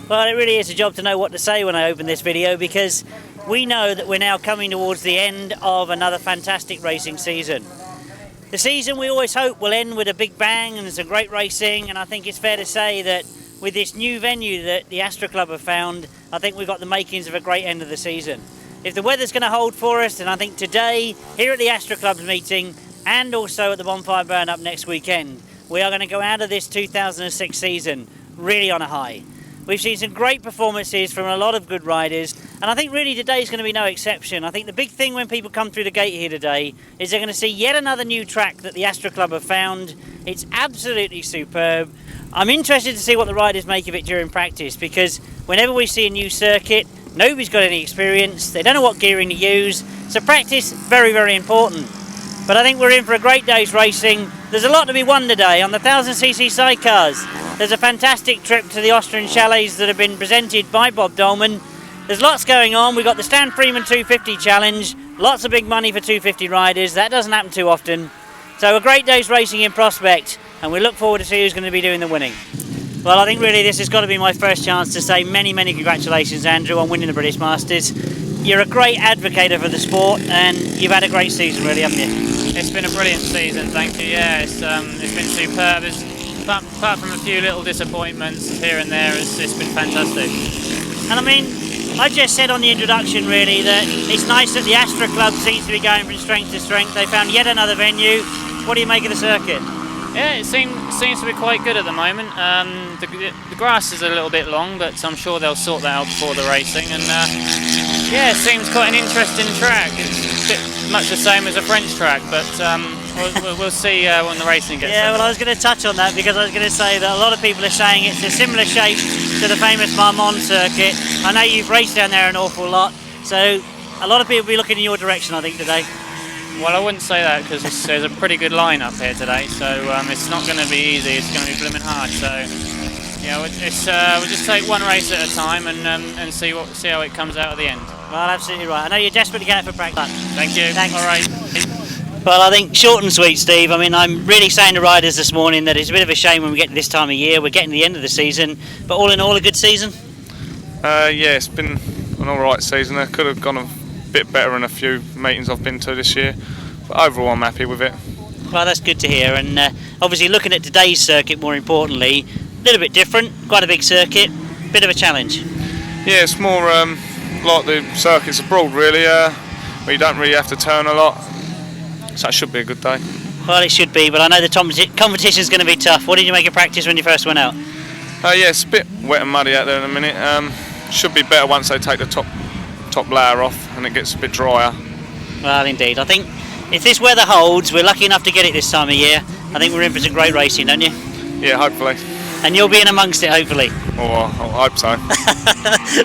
Well, it really is a job to know what to say when I open this video, because we know that we're now coming towards the end of another fantastic racing season. The season we always hope will end with a big bang and some great racing, and I think it's fair to say that with this new venue that the ASTRA Club have found, I think we've got the makings of a great end of the season. If the weather's going to hold for us, then I think today, here at the ASTRA Club's meeting, and also at the Bonfire Burn Up next weekend, we are going to go out of this 2006 season really on a high. We've seen some great performances from a lot of good riders, and I think really today's going to be no exception. I think the big thing when people come through the gate here today is they're going to see yet another new track that the ASTRA Club have found. It's absolutely superb. I'm interested to see what the riders make of it during practice, because whenever we see a new circuit, nobody's got any experience, they don't know what gearing to use, so practice, very, very important. But I think we're in for a great day's racing. There's a lot to be won today on the 1000cc sidecars. There's a fantastic trip to the Austrian chalets that have been presented by Bob Dolman. There's lots going on. We've got the Stan Freeman 250 challenge, lots of big money for 250 riders. That doesn't happen too often. So a great day's racing in prospect, and we look forward to see who's going to be doing the winning. Well, I think really this has got to be my first chance to say many, many congratulations, Andrew, on winning the British Masters. You're a great advocate for the sport, and you've had a great season, really, haven't you? It's been a brilliant season, thank you. Yeah, it's been superb. Apart from a few little disappointments here and there, it's been fantastic. And I mean, I just said on the introduction really that it's nice that the ASTRA Club seems to be going from strength to strength. They found yet another venue. What do you make of the circuit? Yeah, it seems to be quite good at the moment. The grass is a little bit long, but I'm sure they'll sort that out before the racing. And yeah, it seems quite an interesting track. It's a bit much the same as a French track, but we'll see when the racing gets Yeah, well, I was going to touch on that, because I was going to say that a lot of people are saying it's a similar shape to the famous Marmande circuit. I know you've raced down there an awful lot, so a lot of people will be looking in your direction, I think, today. Well, I wouldn't say that, because there's a pretty good line up here today, so it's not going to be easy. It's going to be blooming hard. So yeah, we'll just take one race at a time and see how it comes out at the end. Well, absolutely right. I know you're desperate to get out for practice. Thank you. Thanks. All right. Well, I think short and sweet, Steve. I mean, I'm really saying to riders this morning that it's a bit of a shame when we get to this time of year. We're getting to the end of the season, but all in all, a good season. Yeah, it's been an alright season. I could have gone a bit better in a few meetings I've been to this year, but overall I'm happy with it. Well, that's good to hear, and obviously looking at today's circuit more importantly, a little bit different, quite a big circuit, bit of a challenge. Yeah, it's more like the circuits abroad really, where you don't really have to turn a lot, so it should be a good day. Well, it should be, but I know the competition is going to be tough. What did you make of practice when you first went out? Yeah, it's a bit wet and muddy out there in a minute. Should be better once they take the top layer off and it gets a bit drier. Well, indeed. I think if this weather holds, we're lucky enough to get it this time of year. I think we're in for some great racing, don't you? Yeah, hopefully. And you'll be in amongst it, hopefully. Oh, I hope so.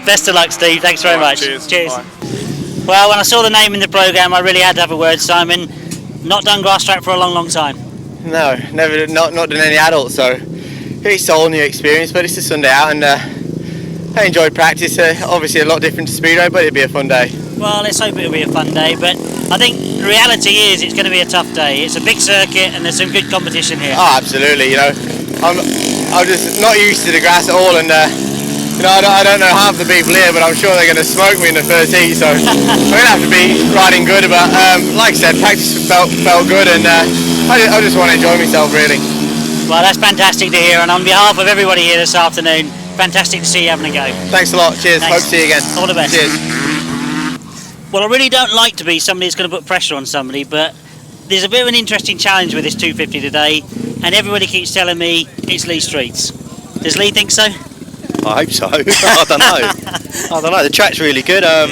Best of luck, Steve. Thanks very much. Cheers. Cheers. Well, when I saw the name in the programme, I really had to have a word, Simon. Not done Grasstrack for a long, long time. No, never. Not done any adult, so it's a whole new experience. But it's a Sunday out, and I enjoyed practice. Obviously, a lot different to speedway, but it'll be a fun day. Well, let's hope it'll be a fun day. But I think the reality is it's going to be a tough day. It's a big circuit, and there's some good competition here. Oh, absolutely. You know, I'm just not used to the grass at all, and you know, I don't know half the people here, but I'm sure they're going to smoke me in the first heat, so I'm going to have to be riding good. But like I said, practice felt good, and I just want to enjoy myself, really. Well, that's fantastic to hear, and on behalf of everybody here this afternoon, fantastic to see you having a go. Thanks a lot. Cheers. Thanks. Hope to see you again. All the best. Cheers. Well, I really don't like to be somebody who's going to put pressure on somebody, but there's a bit of an interesting challenge with this 250 today, and everybody keeps telling me it's Lee Streets. Does Lee think so? I hope so. I don't know. The track's really good. I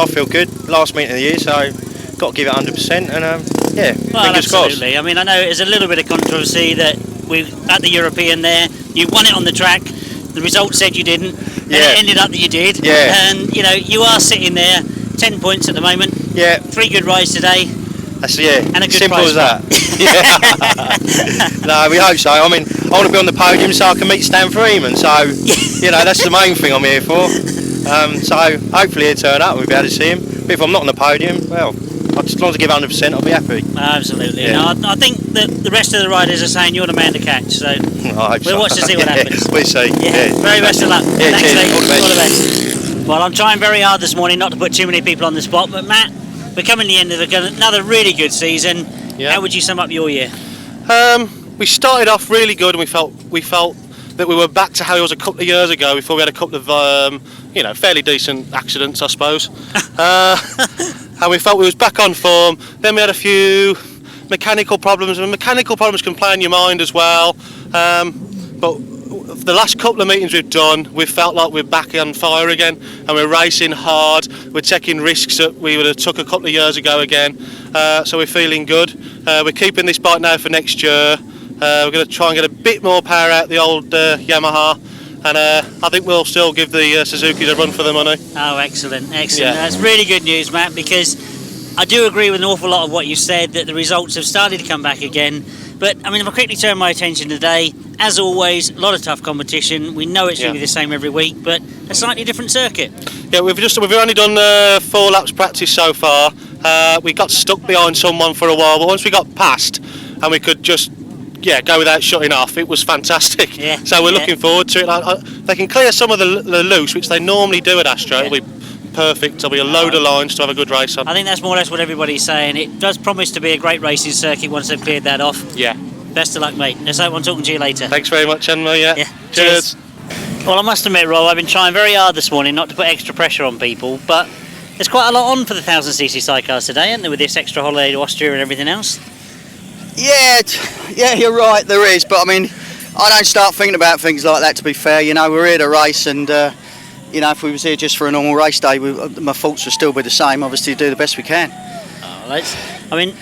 feel good. Last meeting of the year, so got to give it 100%. And yeah, well, fingers absolutely. crossed. I mean, I know there's a little bit of controversy that we at the European there. You won it on the track. The result said you didn't. And it ended up that you did. Yeah. And you know, you are sitting there, 10 points at the moment. Yeah. 3 good rides today. That's And a good simple prize as that. No, we hope so. I mean, I want to be on the podium so I can meet Stan Freeman. So, you know, that's the main thing I'm here for. So hopefully he'll turn up and we'll be able to see him. But if I'm not on the podium, well, as long as I give 100%, I'll be happy. Absolutely. Yeah. No, I think that the rest of the riders are saying you're the man to catch. So I hope we'll so. watch to see what happens. We'll see. Yeah. Very best of luck. Yeah, Thanks, cheers. Lee. All the best. All the best. Well, I'm trying very hard this morning not to put too many people on the spot, but Matt, we're coming to the end of another really good season. Yeah. How would you sum up your year? We started off really good, and we felt that we were back to how it was a couple of years ago before we had a couple of fairly decent accidents, I suppose. And we felt we was back on form. Then we had a few mechanical problems, and mechanical problems can play on your mind as well. But the last couple of meetings we've done, we've felt like we're back on fire again, and we're racing hard. We're taking risks that we would have took a couple of years ago again. So we're feeling good. We're keeping this bike now for next year. We're going to try and get a bit more power out the old Yamaha, and I think we'll still give the Suzuki's a run for the money. Oh, excellent. Yeah. That's really good news, Matt, because I do agree with an awful lot of what you said, that the results have started to come back again. But, I mean, if I quickly turn my attention today, as always, a lot of tough competition. We know it's going to be the same every week, but a slightly different circuit. Yeah, we've only done 4 laps practice so far. We got stuck behind someone for a while, but once we got past and we could just go without shutting off, it was fantastic. Yeah. So we're looking forward to it. They can clear some of the loose, which they normally do at ASTRA. It'll be perfect. There'll be a load of lines to have a good race on. I think that's more or less what everybody's saying. It does promise to be a great racing circuit once they've cleared that off. Yeah. Best of luck, mate. Let's hope I'm talking to you later. Thanks very much, Emma. Yeah. Cheers. Well, I must admit, Rob, I've been trying very hard this morning not to put extra pressure on people, but there's quite a lot on for the 1000cc sidecars today, isn't there, with this extra holiday to Austria and everything else? Yeah, you're right, there is, but I mean, I don't start thinking about things like that, to be fair. You know, we're here to race, and if we was here just for a normal race day, my thoughts would still be the same, obviously do the best we can.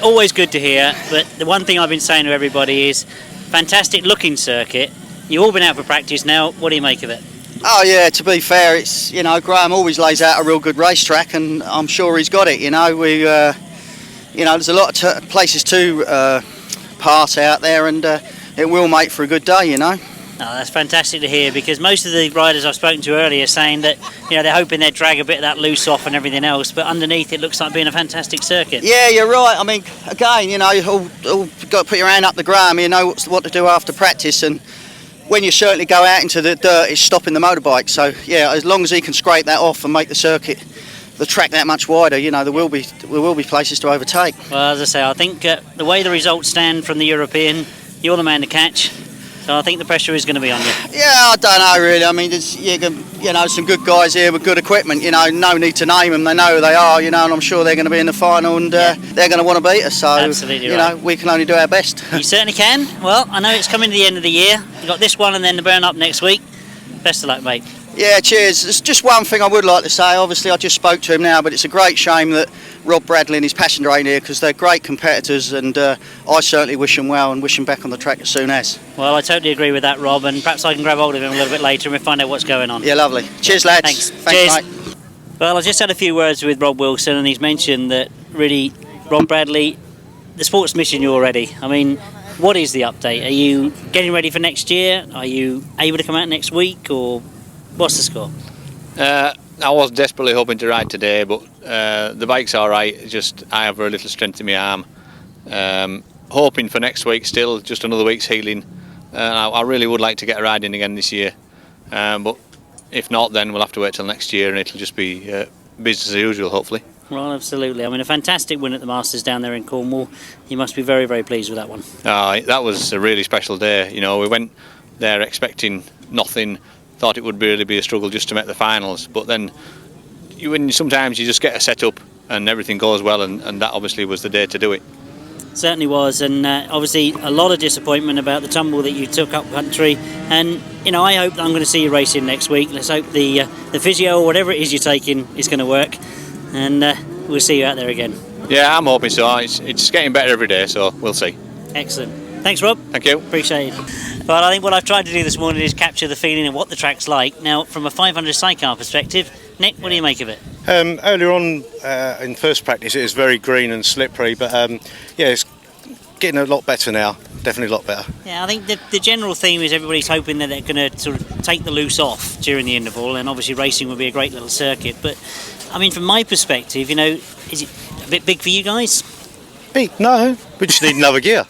Always good to hear, but the one thing I've been saying to everybody is, fantastic looking circuit. You've all been out for practice now, what do you make of it? Oh yeah, to be fair, it's, Graham always lays out a real good racetrack, and I'm sure he's got it. There's a lot of places to pass out there, and it will make for a good day, Oh, that's fantastic to hear, because most of the riders I've spoken to earlier are saying that they're hoping they'd drag a bit of that loose off and everything else, but underneath it looks like being a fantastic circuit. Yeah, you're right. I mean, again, you've got to put your hand up the Graham. You know what to do after practice, and when you certainly go out into the dirt, it's stopping the motorbike. So yeah, as long as he can scrape that off and make the track that much wider, there will be places to overtake. Well, as I say, I think the way the results stand from the European, you're the man to catch. So I think the pressure is going to be on you. Yeah, I don't know really. I mean, there's some good guys here with good equipment. No need to name them. They know who they are. And I'm sure they're going to be in the final, and they're going to want to beat us. So absolutely right. We can only do our best. You certainly can. Well, I know it's coming to the end of the year. You've got this one and then the burn up next week. Best of luck, mate. Yeah, cheers. There's just one thing I would like to say. Obviously, I just spoke to him now, but it's a great shame that Rob Bradley and his passenger ain't here, because they're great competitors, and I certainly wish them well and wish them back on the track as soon as. Well, I totally agree with that, Rob, and perhaps I can grab hold of him a little bit later and we'll find out what's going on. Yeah, lovely. Cheers, lads. Thanks. Cheers. Mate. Well, I just had a few words with Rob Wilson, and he's mentioned that really, Rob Bradley, the sport's missing you already. I mean, what is the update? Are you getting ready for next year? Are you able to come out next week, or what's the score? I was desperately hoping to ride today, but the bike's alright. It's just I have very little strength in my arm. Hoping for next week still, just another week's healing. I really would like to get a ride in again this year, but if not, then we'll have to wait till next year, and it'll just be business as usual, hopefully. Well, absolutely. I mean, a fantastic win at the Masters down there in Cornwall. You must be very, very pleased with that one. That was a really special day. We went there expecting nothing. Thought it would really be a struggle just to make the finals, but then sometimes you just get a setup and everything goes well, and that obviously was the day to do it. Certainly was, and obviously a lot of disappointment about the tumble that you took up country, and I hope that I'm going to see you racing next week. Let's hope the physio or whatever it is you're taking is going to work, and we'll see you out there again. Yeah, I'm hoping so. It's getting better every day, so we'll see. Excellent. Thanks, Rob. Thank you. Appreciate it. Well, I think what I've tried to do this morning is capture the feeling of what the track's like. Now, from a 500 sidecar perspective, Nick, what do you make of it? Earlier on in first practice, it was very green and slippery, but it's getting a lot better now. Definitely a lot better. Yeah, I think the general theme is everybody's hoping that they're going to sort of take the loose off during the interval, and obviously racing would be a great little circuit. But I mean, from my perspective, is it A bit big for you guys? Big? No, we just need another gear.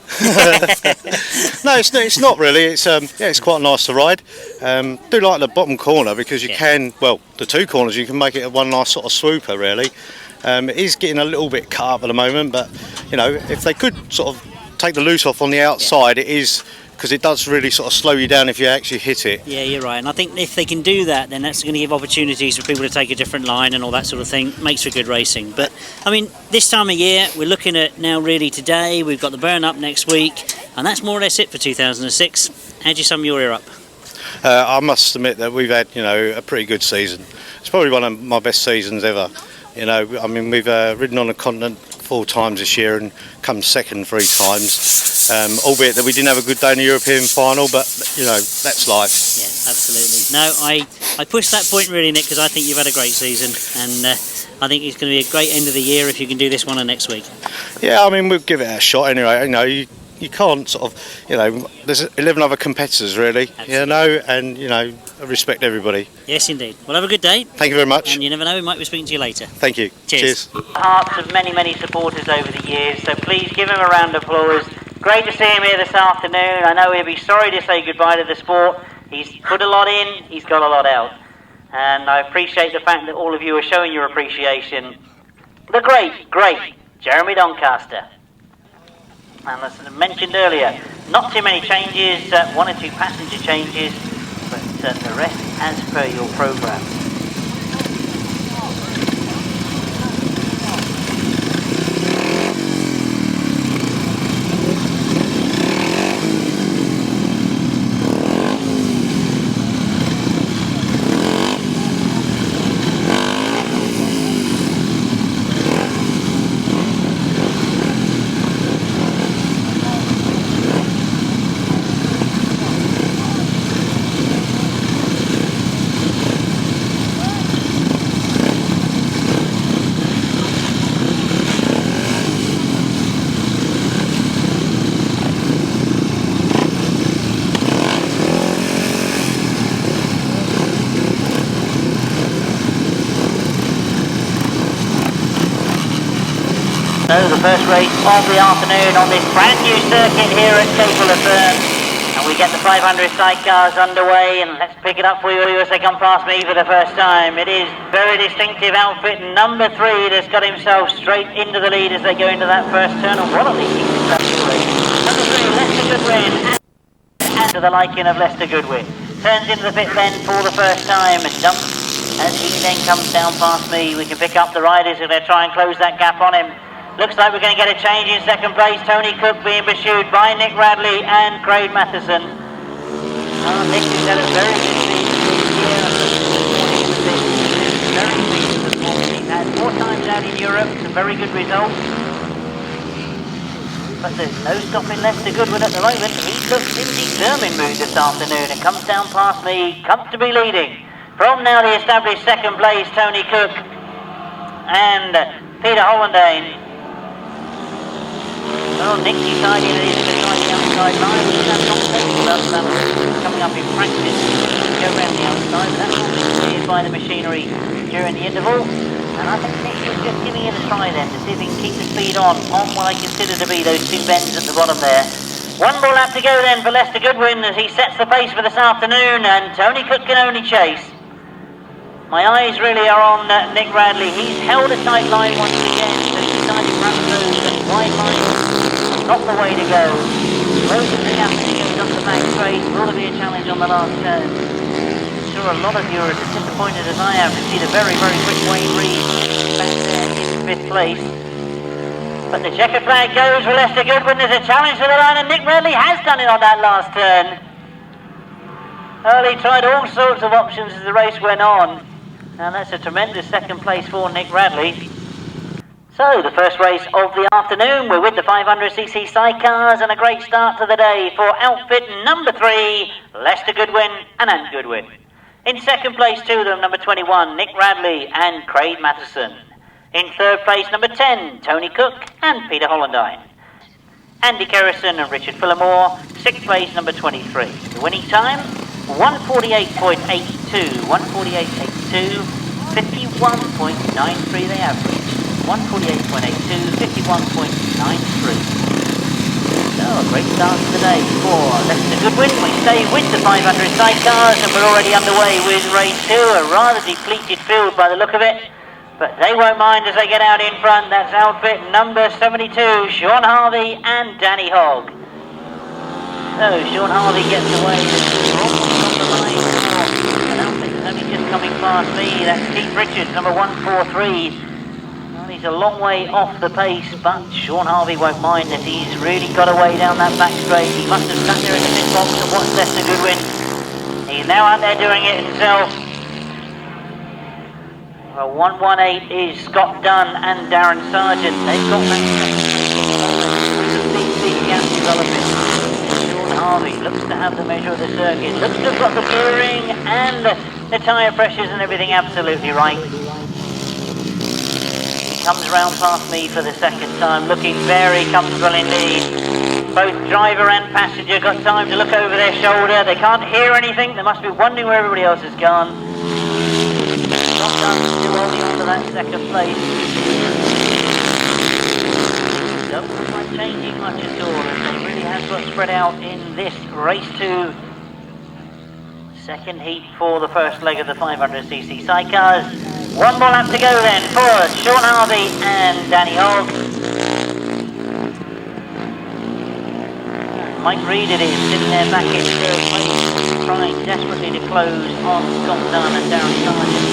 No, it's not really. It's quite nice to ride. Do like the bottom corner because you can, well, the two corners, you can make it one nice sort of swooper really. It is getting a little bit cut up at the moment, but you know, if they could sort of take the loose off on the outside, it is, because it does really sort of slow you down if you actually hit it. Yeah, you're right, and I think if they can do that, then that's going to give opportunities for people to take a different line and all that sort of thing. Makes for good racing. But I mean, this time of year, we're looking at now really today, we've got the burn up next week, and that's more or less it for 2006. How do you sum your year up? I must admit that we've had, you know, a pretty good season. It's probably one of my best seasons ever. You know, I mean, we've ridden on the continent 4 times this year and come second 3 times. Albeit that we didn't have a good day in the European final, but you know, that's life. Yeah, absolutely. No, I pushed that point really, Nick, because I think you've had a great season, and I think it's going to be a great end of the year if you can do this one next week. Yeah, I mean, we'll give it a shot anyway. You know, you can't sort of, you know, there's 11 other competitors really, absolutely. You know, and you know, I respect everybody. Yes, indeed. Well, have a good day. Thank you very much. And you never know, we might be speaking to you later. Thank you. Cheers. Hearts of many, many supporters over the years, so please give him a round of applause. Great to see him here this afternoon. I know he'll be sorry to say goodbye to the sport. He's put a lot in, he's got a lot out. And I appreciate the fact that all of you are showing your appreciation. The great Jeremy Doncaster. And as I mentioned earlier, not too many changes, 1 or 2 passenger changes, but the rest as per your programme. So the first race of the afternoon on this brand new circuit here at Capel, and we get the 500 sidecars underway, and let's pick it up for you as they come past me for the first time. It is very distinctive outfit number 3 that's got himself straight into the lead as they go into that first turn, and what a leading race. Number 3, Lester Goodwin, and to the liking of Lester Goodwin. Turns into the pit then for the first time and jumps as he then comes down past me. We can pick up the riders and they try and close that gap on him. Looks like we're going to get a change in second place. Tony Cook being pursued by Nick Radley and Craig Matheson. Nick has had a very good season this year. Very pleased with the performance he's had 4 times out in Europe. Some very good results. But there's no stopping Lester Goodwin at the moment. He looks in determined mood this afternoon and comes down past me, comfortably leading. From now the established second place, Tony Cook and Peter Hollandane. Well, Nick decided that he's going to try the outside line, which is not possible. Coming up in practice, go around the outside, but that's not cleared by the machinery during the interval. And I think Nick is just giving it a try then to see if he can keep the speed on what I consider to be those 2 bends at the bottom there. 1 more lap to go then for Lester Goodwin as he sets the pace for this afternoon, and Tony Cook can only chase. My eyes really are on Nick Radley. He's held a tight line once again, but decided perhaps those wide lines not the way to go. Closes the gap as he goes up the back straight. Will there be a challenge on the last turn? I'm sure a lot of you are as disappointed as I am to see the very, very quick Wayne Reed back there in 5th place. But the checkered flag goes for Lester Goodwin. There's a challenge to the line, and Nick Radley has done it on that last turn. Early tried all sorts of options as the race went on. And that's a tremendous second place for Nick Radley. So, the first race of the afternoon, we're with the 500cc sidecars, and a great start to the day for outfit number 3, Lester Goodwin and Ant Goodwin. In second place, 2 of them, number 21, Nick Radley and Craig Matheson. In third place, number 10, Tony Cook and Peter Hollandine. Andy Kerrison and Richard Phillimore, 6th place, number 23. The winning time, 148.82, 148.82, 51.93 they average. 148.82, 51.93. So a great start to the day for Leicester Goodwin. We stay with the 500 sidecars and we're already underway with race 2, a rather depleted field by the look of it. But they won't mind as they get out in front. That's outfit number 72, Sean Harvey and Danny Hogg. So Sean Harvey gets away on the line. And outfit is only just coming past me. That's Keith Richards, number 143. Well, he's a long way off the pace, but Sean Harvey won't mind that he's really got away down that back straight. He must have sat there in the pit box and watched Leicester Goodwin. He's now out there doing it himself. 118 is Scott Dunn and Darren Sargent. They've got that gap developing. Sean Harvey looks to have the measure of the circuit, looks to have got the gearing and the tyre pressures and everything absolutely right. He comes round past me for the second time, looking very comfortable indeed. Both driver and passenger got time to look over their shoulder. They can't hear anything. They must be wondering where everybody else has gone. Not done, still holding on to that second place. Don't look like changing much at all, as they really have got spread out in this race 2. Second heat for the first leg of the 500cc sidecars. One more lap to go then for Sean Harvey and Danny Hogg. Mike Reed it is, sitting there back in third place, trying desperately to close on Scott Dunn and Darren Sargent.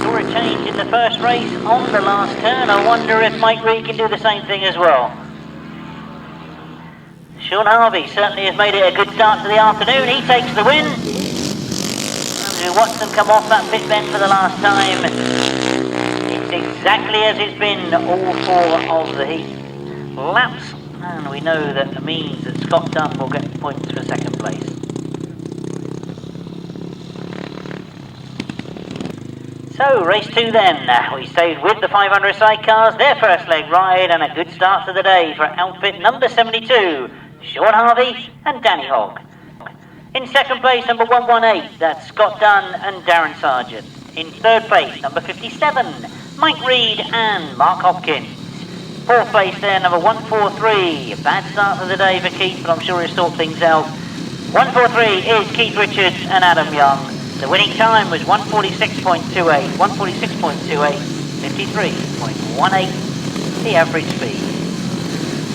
Saw a change in the first race on the last turn. I wonder if Mike Reed can do the same thing as well. Sean Harvey certainly has made it a good start to the afternoon. He takes the win. As we watch them come off that pit bend for the last time, it's exactly as it's been all 4 of the heat laps. And we know that means that Scott Dunn will get points for second place. So, race 2 then. We stayed with the 500 sidecars, their first leg ride, and a good start to the day for outfit number 72, Sean Harvey and Danny Hogg. In second place, number 118, that's Scott Dunn and Darren Sargent. In third place, number 57, Mike Reed and Mark Hopkins. Fourth place there, number 143. A bad start to the day for Keith, but I'm sure he'll sort things out. 143 is Keith Richards and Adam Young. The winning time was 146.28, 146.28, 53.18, the average speed.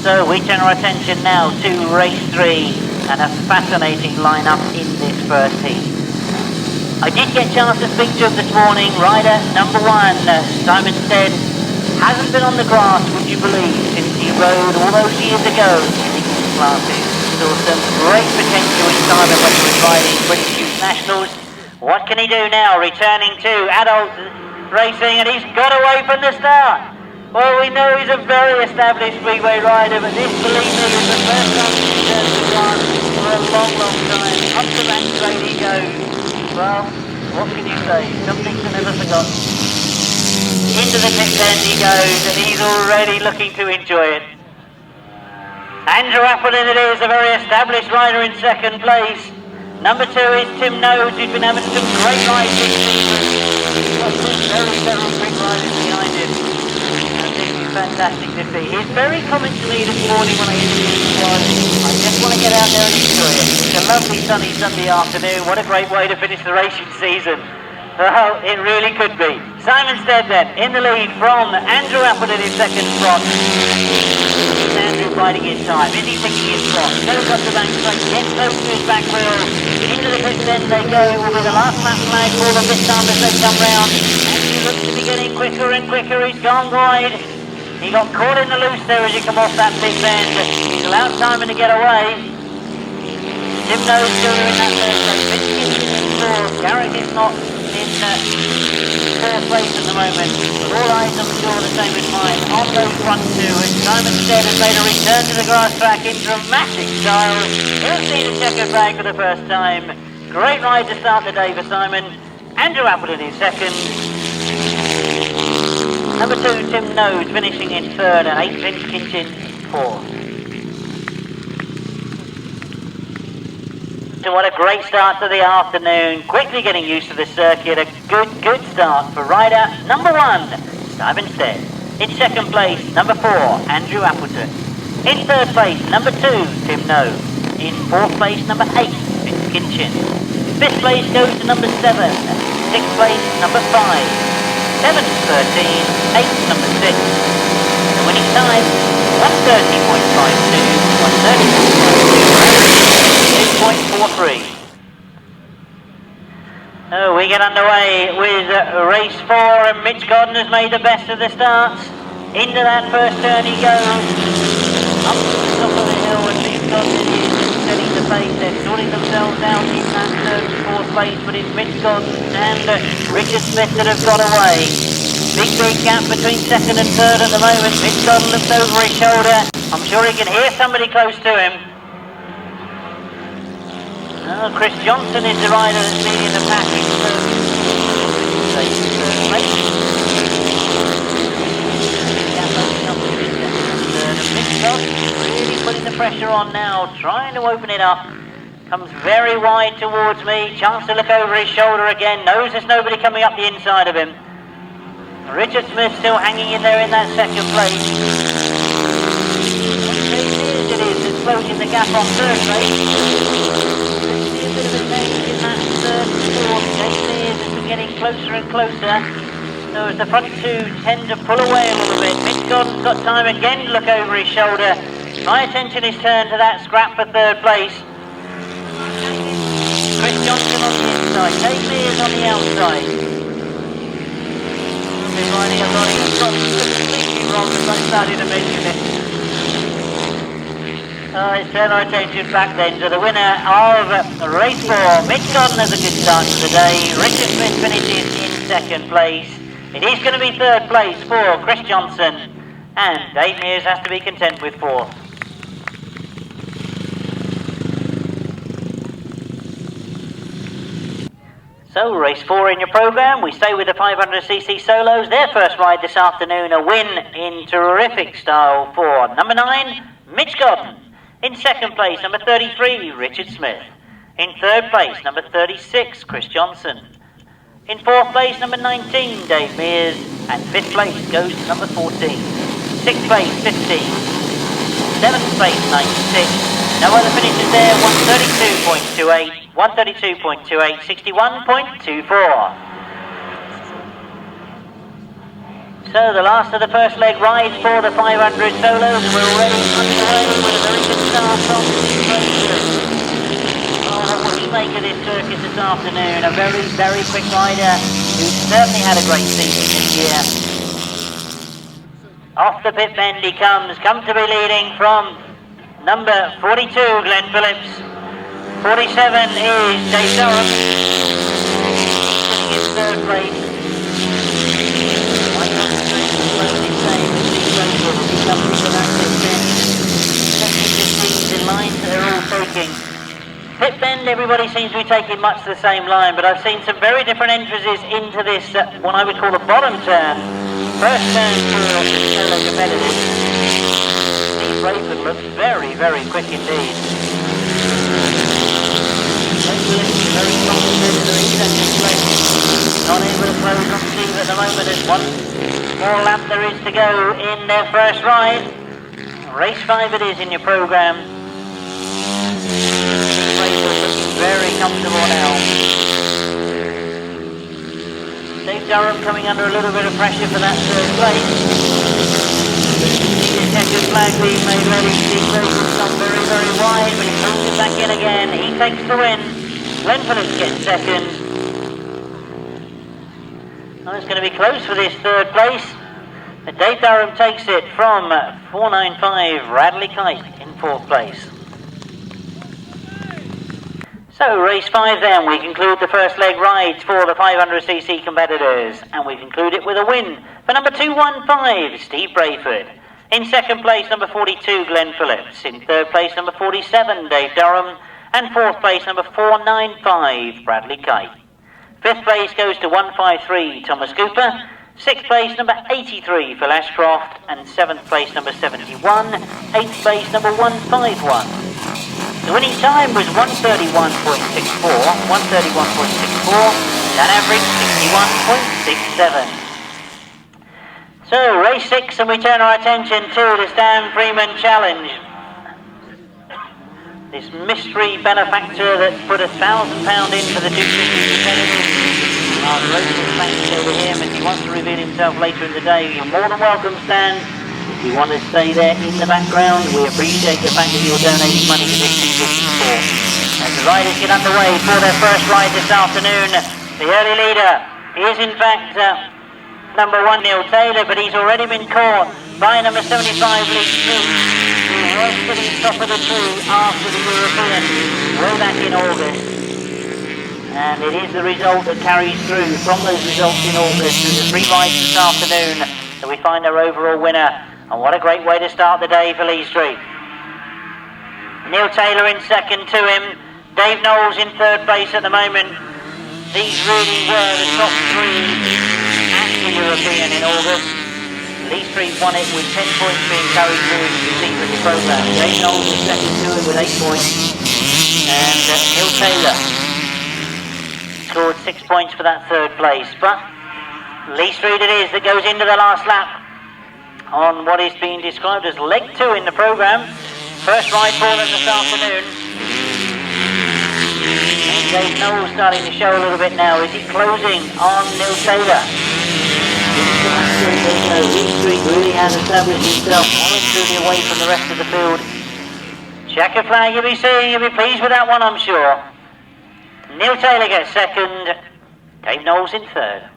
So we turn our attention now to race 3 and a fascinating lineup in this first heat. I did get a chance to speak to him this morning. Rider number 1, Simon Stead, hasn't been on the grass, would you believe, since he rode all those years ago in the classes. Saw some great potential in Simon when he was riding British Youth Nationals. What can he do now, returning to adult racing, and he's got away from the start. Well, we know he's a very established speedway rider, but this, believe me, is the first time he's turned to grass for a long, long time. Up the back straight he goes. Well, what can you say? Some things are never forgotten. Into the pit bend he goes, and he's already looking to enjoy it. Andrew Appleton it is, a very established rider in second place. Number 2 is Tim Nobes, who's been having some great rides this season. Very, very big riders behind him. And this is fantastic to see. He's very common to me this morning when I interviewed him. I just want to get out there and enjoy it. It's a lovely sunny Sunday afternoon. What a great way to finish the racing season. Well, it really could be. Simon Stead then, in the lead from Andrew Appleton in second spot. Andrew biding his time. Is he thinking his spot? Goes up the back straight, gets close to his back wheel. Into the pit then they go. It will be the last lap flag for them this time as they come round. And he looks to be getting quicker and quicker. He's gone wide. He got caught in the loose there as he come off that pit bend. He's allowed Simon to get away. Tim Nobes still in that third place. Kinchin in fourth. Garrett is not in fourth place at the moment. But all eyes I'm sure the same as mine on those front 2. And Simon Stead has made a return to the Grasstrack in dramatic style. He'll see the checkered flag for the first time. Great ride to start the day for Simon. Andrew Appleton in second. Number 2, Tim Nobes finishing in third, and 8 Vince Kinchin fourth. So what a great start to the afternoon. Quickly getting used to the circuit. A good start for rider number 1, Simon Stead. In second place, number 4, Andrew Appleton. In third place, number 2, Tim Nobes. In fourth place, number 8, Kinchin. Fifth place goes to number 7. Sixth place, number 5. 7th, 13. 8th, number 6. The winning time, 130.52, 130.52, 2.43. We get underway with race 4, and Mitch Godden has made the best of the starts. Into that first turn he goes. Up to the top of the hill, and Mitch Godden is setting the pace. They're sorting themselves out in that third and fourth place, but it's Mitch Godden and Richard Smith that have got away. Big gap between second and third at the moment. Mitch Godden looks over his shoulder. I'm sure he can hear somebody close to him. Oh, Chris Johnson is the rider that's been in the pack in third place. Mitch Godden really putting the pressure on now, trying to open it up. Comes very wide towards me. Chance to look over his shoulder again. Knows there's nobody coming up the inside of him. Richard Smith still hanging in there in that second place. Mears it is that's closing the gap on third place. A bit of a change in that third and fourth. Mears has been getting closer and closer. So as the front two tend to pull away a little bit. Mitch Godden's got time again to look over his shoulder. My attention is turned to that scrap for third place. Chris Johnson on the inside. Mears on the outside. Been riding a lot. He's got completely wrong as I started to mention it. I turn our attention back then to the winner of race 4. Mitch Godden has a good start to the day. Richard Smith finishes in second place. It is going to be third place for Chris Johnson, and Dave Mears has to be content with 4. So race 4 in your programme, we stay with the 500cc solos. Their first ride this afternoon, a win in terrific style for number 9, Mitch Godden. In second place, number 33, Richard Smith. In third place, number 36, Chris Johnson. In fourth place, number 19, Dave Mears. And fifth place goes to number 14. Sixth place, 15. Seventh place, 96. No other finishes there, 132.28, 132.28, 61.24. So the last of the first leg rides for the 500 solos. We're already underway with a very good start on what do you make of this circuit this afternoon? A very, very quick rider who certainly had a great season this year. Off the pit bend he comes to be leading from number 42, Glen Phillips. 47 is Dave Durham. In third place. The lines that they're all taking. Pit bend, everybody seems to be taking much the same line, but I've seen some very different entrances into this, what I would call the bottom turn. First turn for fellow competitors. Braidford looks very, very quick indeed. Very confident in second place. Not able to close on Steve at the moment. There's one more lap there is to go in their first ride. Race 5 it is in your programme. Looking very comfortable now. Dave Durham coming under a little bit of pressure for that third place. The checkered flag being made ready. Steve Braidford's not very, very wide, but he throws it back in again. He takes the win. Glen Phillips gets second. Well, it's going to be close for this third place. But Dave Durham takes it from 495 Radley Kite in fourth place. So race 5 then, we conclude the first leg rides for the 500cc competitors, and we conclude it with a win for number 215, Steve Braidford. In second place, number 42, Glen Phillips. In third place, number 47, Dave Durham. And fourth place, number 495, Bradley Kite. Fifth place goes to 153, Thomas Cooper. Sixth place, number 83, Phil Ashcroft. And seventh place, number 71. Eighth place, number 151. The winning time was 131.64, 131.64, that average 61.67. So, race 6, and we turn our attention to the Stan Freeman Challenge. This mystery benefactor that put £1,000 in for the 250 I'll raise his thanks over him. If he wants to reveal himself later in the day, you're more than welcome, Stan. If you want to stay there in the background, we appreciate the fact that you're donating money to this 250 sport. As the riders get underway for their first ride this afternoon, the early leader is in fact number 1, Neil Taylor, but he's already been caught by number 75, Lee Street, who was sitting top of the tree after the European way back in August. And it is the result that carries through from those results in August to the 3 rides this afternoon that we find our overall winner. And what a great way to start the day for Lee Street. Neil Taylor in second to him, Dave Knowles in third place at the moment. These really were the top 3 at the European in August. Lee Street won it with 10 points being carried through, as you see from the programme. Dave Knowles is second to him with 8 points. And Neil Taylor scored 6 points for that third place. But Lee Street it is that goes into the last lap on what is being described as leg 2 in the programme. First ride for them this afternoon. And Dave Knowles starting to show a little bit now. Is he closing on Neil Taylor? Lee Street really has established himself truly away from the rest of the field. Checker flag, you'll be pleased with that one, I'm sure. Neil Taylor gets second, Dave Knowles in third.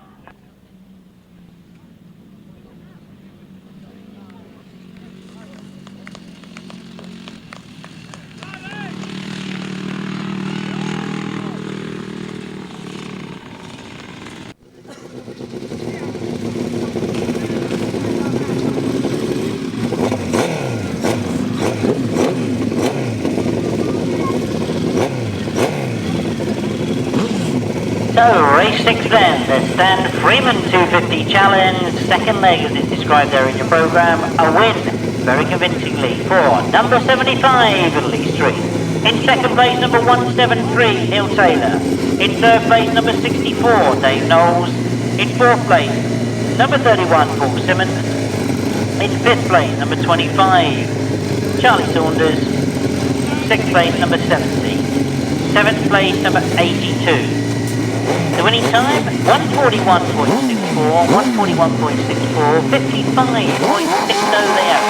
So, race 6 then, the Stan Freeman 250 Challenge, second leg as it's described there in your programme, a win, very convincingly, for number 75, Lee Street. In second place, number 173, Neil Taylor. In third place, number 64, Dave Knowles. In fourth place, number 31, Paul Simmons. In fifth place, number 25, Charlie Saunders. Sixth place, number 70. Seventh place, number 82. The winning time, 141.64, 141.64, 55.60 there,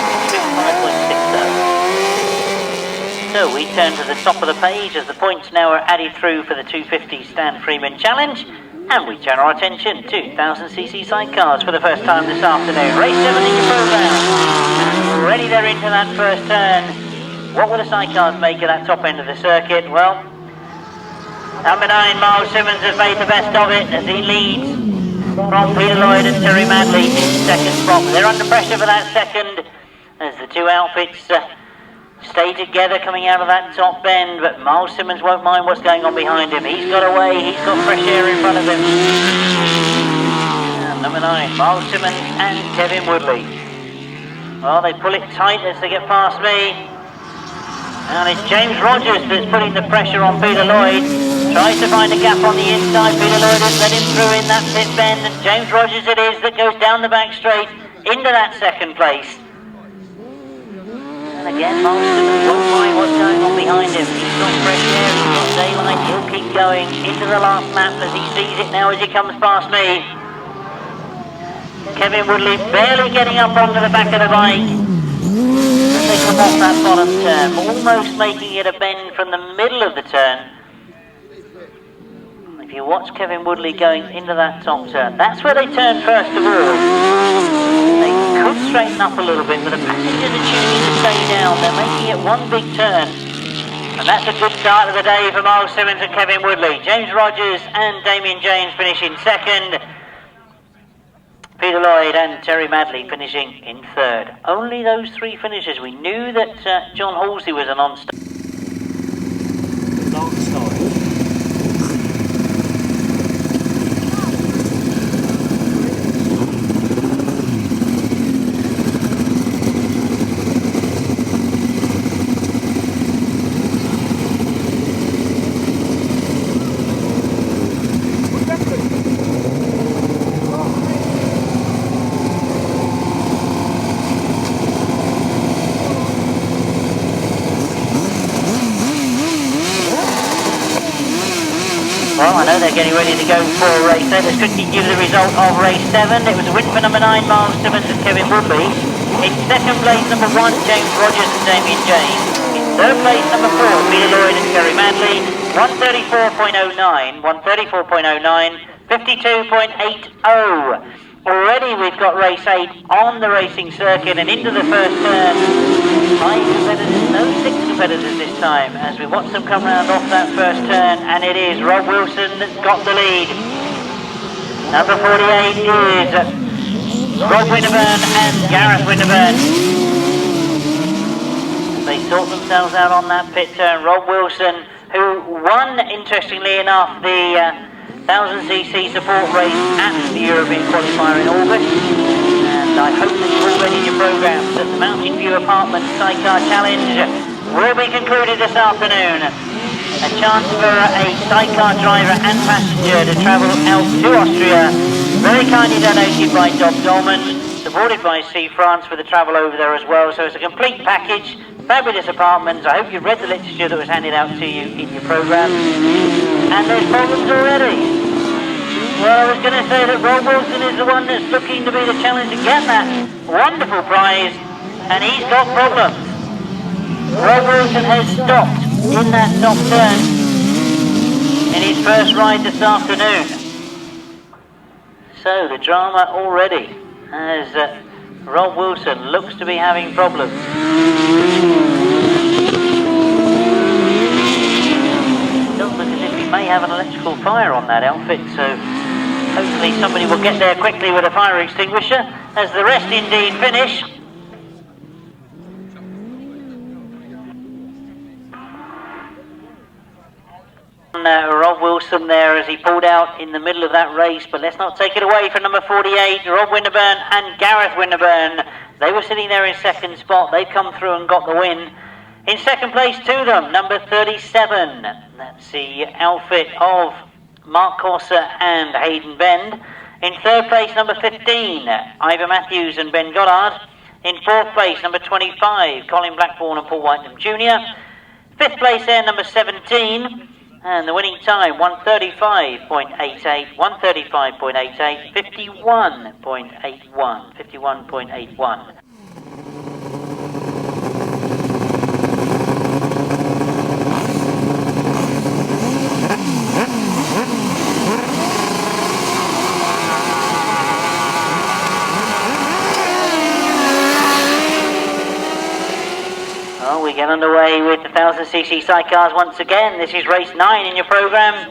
55.60. So we turn to the top of the page as the points now are added through for the 250 Stan Freeman Challenge, and we turn our attention to 1000cc sidecars for the first time this afternoon. Race 7 in your programme. Ready there into that first turn. What will the sidecars make at that top end of the circuit? Well, number 9, Miles Simmons has made the best of it as he leads from Peter Lloyd and Terry Madley in second spot. They're under pressure for that second as the two outfits stay together coming out of that top bend, but Miles Simmons won't mind what's going on behind him. He's got away, he's got fresh air in front of him. And number 9, Miles Simmons and Kevin Woodley. Well, they pull it tight as they get past me. And it's James Rodgers that's putting the pressure on Peter Lloyd. Tries to find a gap on the inside. Peter Lloyd has let him through in that pit bend, and James Rodgers it is that goes down the back straight into that second place. And again, Miles Simmons won't mind what's going on behind him. He's got fresh air, he's got daylight, he'll keep going into the last lap as he sees it now as he comes past me. Kevin Woodley barely getting up onto the back of the bike. They come off that bottom turn, almost making it a bend from the middle of the turn. If you watch Kevin Woodley going into that top turn, that's where they turn first of all. They could straighten up a little bit, but the passengers are choosing to stay down. They're making it one big turn. And that's a good start of the day for Miles Simmons and Kevin Woodley. James Rodgers and Damien James finishing second. Peter Lloyd and Terry Madley finishing in third. Only those 3 finishers. We knew that John Halsey was a non-stop. Long story. they're getting ready to go for race 8. Let's quickly give the result of race 7. It was a win for number 9, Miles Simmons and Kevin Woodley. In second place, number 1, James Rodgers and Damien James. In third place, number 4, Peter Lloyd and Terry Manley. 134.09, 134.09, 52.80. Already we've got race 8 on the racing circuit and into the first turn. 5 competitors, no 6 competitors this time, as we watch them come round off that first turn, and it is Rob Wilson that's got the lead. Number 48 is Rob Winterburn and Gareth Winterburn. They sort themselves out on that pit turn. Rob Wilson, who won, interestingly enough, the 1000cc support race at the European Qualifier in August. And I hope that you've all read in your programmes that the Mountain View Apartments Sidecar Challenge will be concluded this afternoon. A chance for a sidecar driver and passenger to travel out to Austria. Very kindly donated by Dob Dolman, supported by Sea France for the travel over there as well. So it's a complete package. Fabulous apartments. I hope you've read the literature that was handed out to you in your programme. And there's problems already. Well, I was going to say that Rob Wilson is the one that's looking to be the challenge to get that wonderful prize, and he's got problems. Rob Wilson has stopped in that top turn in his first ride this afternoon. So the drama already, as Rob Wilson looks to be having problems. It does look as if he may have an electrical fire on that outfit, so hopefully somebody will get there quickly with a fire extinguisher, as the rest indeed finish. Rob Wilson there as he pulled out in the middle of that race, but let's not take it away from number 48, Rob Winterburn and Gareth Winterburn. They were sitting there in second spot. They've come through and got the win. In second place to them, number 37. That's the outfit of Mark Corser and Hayden Bend. In third place, number 15, Ivor Matthews and Ben Goddard. In fourth place, number 25, Colin Blackburn and Paul Whiteham Jr. Fifth place there, number 17. And the winning time, 135.88, 135.88, 51.81, 51.81. We get underway with the 1000cc sidecars once again. This is race 9 in your programme.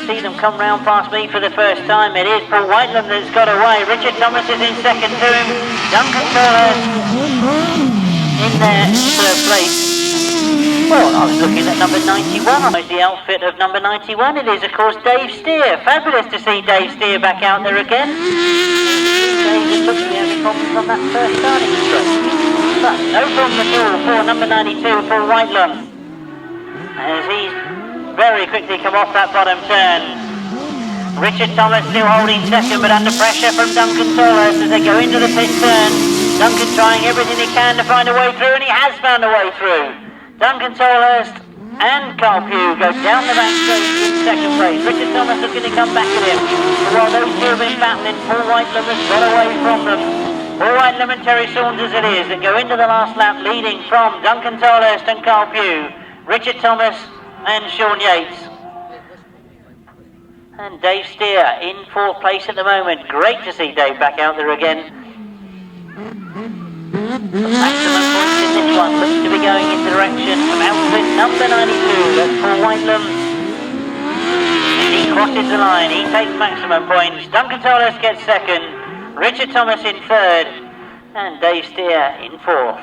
See them come round past me for the first time. It is Paul Whiteland that's got away. Richard Thomas is in second to him. Duncan Turner in there, third place. Well, I was looking at number 91. It's the outfit of number 91. It is, of course, Dave Steer. Fabulous to see Dave Steer back out there again. Dave looks to be having problems on that first starting straight. But no problem at all for number 92, Paul Whiteland, as he's very quickly come off that bottom turn. Richard Thomas still holding second, but under pressure from Duncan Tolhurst as they go into the pit turn. Duncan trying everything he can to find a way through, and he has found a way through. Duncan Tolhurst and Carl Pugh go down the back straight in second place. Richard Thomas looking to come back at him. But while those two have been battling, Paul Whitelam has got away from them. Paul Whitelam and Terry Saunders it is that go into the last lap, leading from Duncan Tolhurst and Carl Pugh, Richard Thomas and Sean Yates. And Dave Steer in fourth place at the moment. Great to see Dave back out there again. Maximum points in this one looks to be going in the direction of outfit number 92. That's Paul Whitelam. And he crosses the line. He takes maximum points. Duncan Tolhurst gets second. Richard Thomas in third. And Dave Steer in fourth.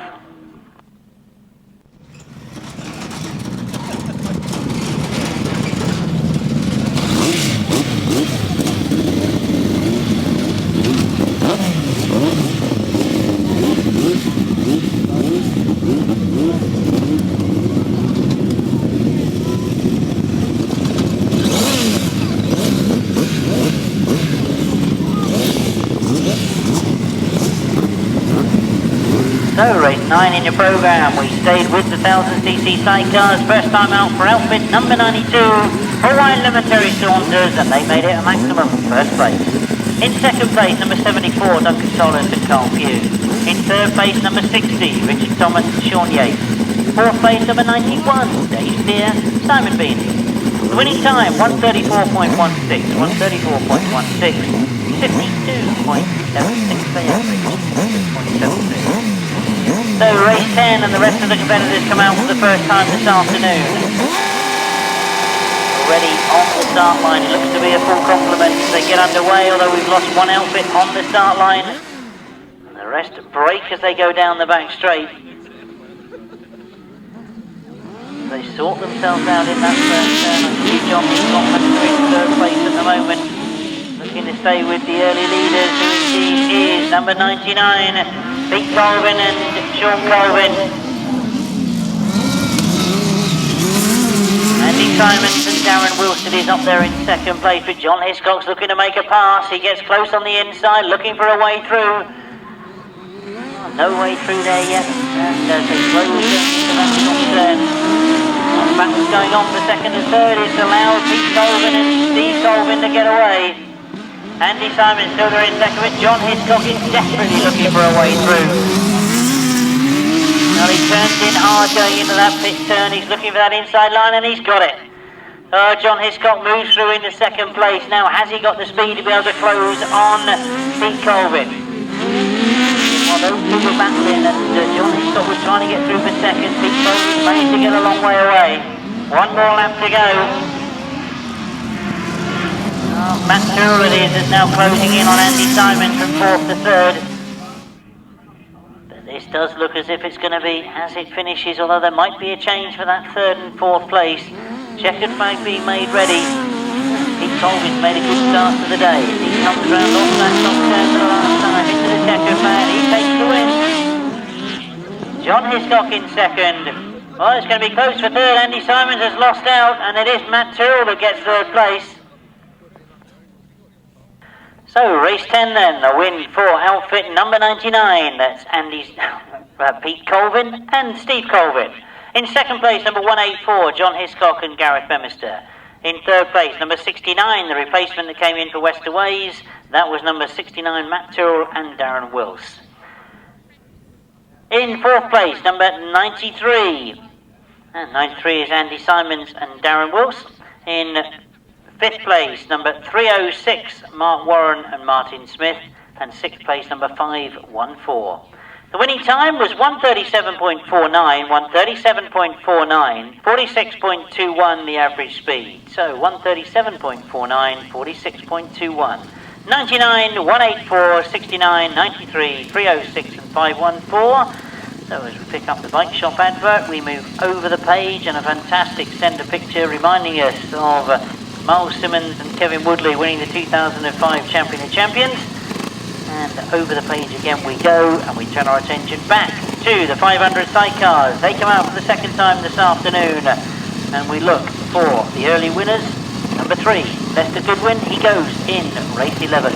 So race 9 9 in your programme. We stayed with the 1000cc sidecars. First time out for outfit number 92, Hawaiian Limitary Saunders, and they made it a maximum first place. In second place, number 74, Duncan Solis and Carl Pugh. In third place, number 60, Richard Thomas and Sean Yates. Fourth place, number 91, Dave Steer, Simon Beanie. The winning time, 134.16, 134.16, 52.76 for average, 6.76. So race 10 and the rest of the competitors come out for the first time this afternoon. Already on the start line, it looks to be a full complement as they get underway, although we've lost one outfit on the start line. And the rest break as they go down the back straight. They sort themselves out in that first turn. I see John Scotland in third place at the moment, looking to stay with the early leaders, who indeed is number 99, Pete Colvin and Sean Colvin. Andy Simons and Darren Wilson is up there in second place, but John Hiscock's looking to make a pass. He gets close on the inside, looking for a way through. Oh, no way through there yet, and as they slowly into that turn. Battles going on for second and third. It's allowed Pete Colvin and Steve Colvin to get away. Andy Simon still there in second, but John Hiscock is desperately looking for a way through. Now he turns in hard going into that pit turn. He's looking for that inside line and he's got it. John Hiscock moves through into second place. Now has he got the speed to be able to close on Pete Colvin? Well, those two were battling and John Hiscock was trying to get through for second. Pete Colvin managed to get a long way away. One more lap to go. Matt Tyrrell it is now closing in on Andy Simon from fourth to third. But this does look as if it's going to be as it finishes, although there might be a change for that third and fourth place. Checkered flag being made ready. Pete Colvin's made a good start to the day. He comes around off that top turn for the last time into the checkered flag. He takes the win. John Hiscock in second. Well, it's going to be close for third. Andy Simons has lost out, and it is Matt Tyrrell that gets third place. So, race 10 then, the win for outfit number 99. That's Pete Colvin and Steve Colvin. In second place, number 184, John Hiscock and Gareth Bemister. In third place, number 69, the replacement that came in for Westerways. That was number 69, Matt Tyrrell and Darren Wills. In fourth place, number 93. And 93 is Andy Simons and Darren Wills. In fifth place, number 306, Mark Warren and Martin Smith. And sixth place, number 514. The winning time was 137.49, 137.49, 46.21 the average speed. So 137.49, 46.21. 99, 184, 69, 93, 306 and 514. So as we pick up the bike shop advert, we move over the page and a fantastic centre picture reminding us of Miles Simmons and Kevin Woodley winning the 2005 Champion of Champions. And over the page again we go, and we turn our attention back to the 500 sidecars. They come out for the second time this afternoon, and we look for the early winners. Number 3, Lester Goodwin, he goes in race 11.